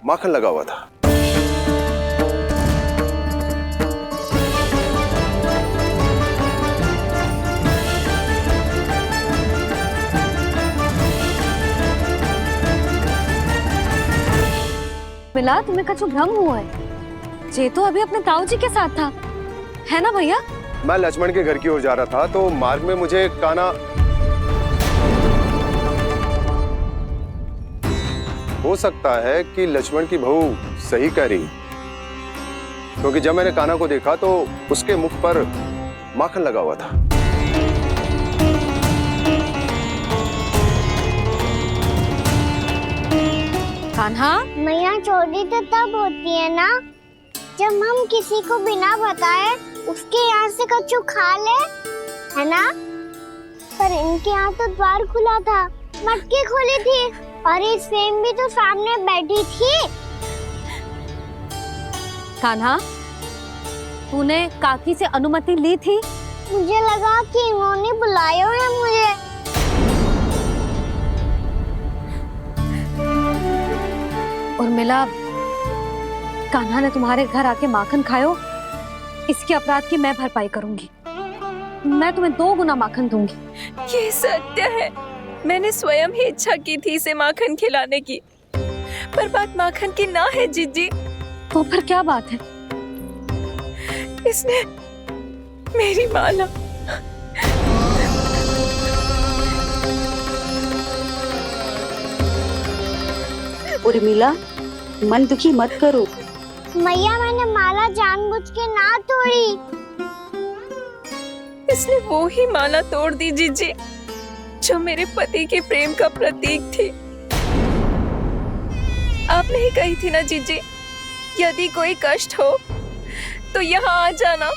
[SPEAKER 4] माखन लगा हुआ था।
[SPEAKER 3] मिला, तुम्हें कछु भ्रम हुआ है। जे तो अभी अपने ताऊ जी के साथ था, है ना भैया?
[SPEAKER 4] मैं लक्ष्मण के घर की ओर जा रहा था तो मार्ग में मुझे कान्हा हो सकता है कि लक्ष्मण की बहू सही कह रही, क्योंकि जब मैंने कान्हा को देखा तो उसके मुख पर माखन लगा हुआ था।
[SPEAKER 3] कान्हा,
[SPEAKER 1] मैया चोरी तो तब होती है ना जब हम किसी को बिना बताए उसके यहाँ से कछु खा ले, है ना? पर इनके यहाँ तो द्वार खुला था, मटकी खुली थी और इस फेम भी तो सामने बैठी थी।
[SPEAKER 3] कान्हा, तूने काकी से अनुमति ली थी?
[SPEAKER 1] मुझे लगा कि इन्होंने बुलाया है मुझे।
[SPEAKER 3] उर्मिला, कान्हा ने तुम्हारे घर आके माखन खायो, इसके अपराध की मैं भरपाई करूंगी। मैं तुम्हें 2 गुना माखन दूंगी।
[SPEAKER 17] ये सत्य है, मैंने स्वयं ही इच्छा की थी इसे माखन खिलाने की, पर बात माखन की ना है जीजी।
[SPEAKER 3] तो फिर क्या बात है?
[SPEAKER 17] इसने मेरी माला
[SPEAKER 19] उर्मिला, मन दुखी मत करो।
[SPEAKER 1] मैया, मैंने माला जानबूझ के ना तोड़ी।
[SPEAKER 17] इसने वो ही माला तोड़ दी जीजी जो मेरे पति के प्रेम का प्रतीक थी। आपने ही कही थी ना जीजी, यदि कोई कष्ट हो तो यहाँ आ जाना,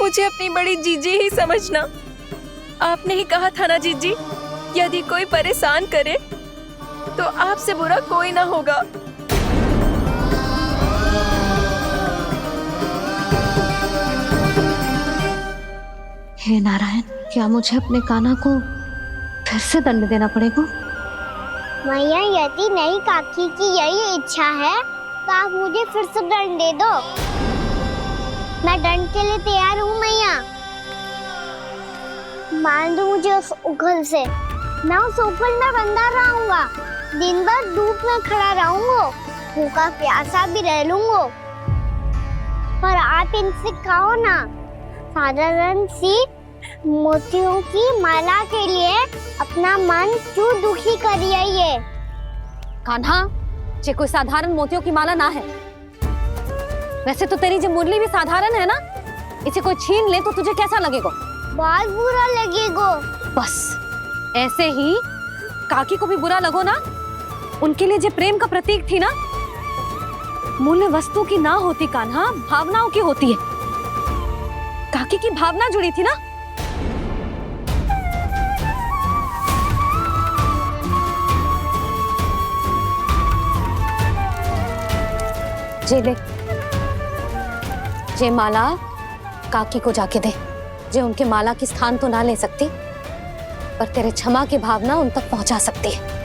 [SPEAKER 17] मुझे अपनी बड़ी जीजी ही समझना। आपने ही कहा था ना जीजी, यदि कोई परेशान करे तो आपसे बुरा कोई ना होगा।
[SPEAKER 3] हे नारायण, क्या मुझे अपने कान्हा को फिर से दंड देना पड़ेगा?
[SPEAKER 1] मैया, यदि नहीं काकी की यही इच्छा है तो आप मुझे फिर से दंड दे दो। मैं दंड के लिए तैयार हूँ मैया। मान दो मुझे उस उखल से, मैं उस उखल में बंधा रहूंगा, दिन भर धूप में खड़ा रहूंगा, भूखा प्यासा भी रह लूंगा। पर आप इनसे कहो ना, साधारण सी मोतियों की माला के लिए अपना मन क्यों दुखी करिए ये?
[SPEAKER 3] कान्हा, ये कोई साधारण मोतियों की माला ना है। वैसे तो तेरी जो मुरली भी साधारण है ना, इसे कोई छीन ले तो तुझे कैसा लगेगा?
[SPEAKER 1] बहुत बुरा लगेगा।
[SPEAKER 3] बस ऐसे ही काकी को भी बुरा लगो ना। उनके लिए जो प्रेम का प्रतीक थी ना, मूल्य वस्तु की ना होती कान्हा, भावनाओं की होती है। काकी की भावना जुड़ी थी ना। जे ले, जे माला काकी को जाके दे। जे उनके माला की स्थान तो ना ले सकती, पर तेरे क्षमा की भावना उन तक पहुंचा सकती है।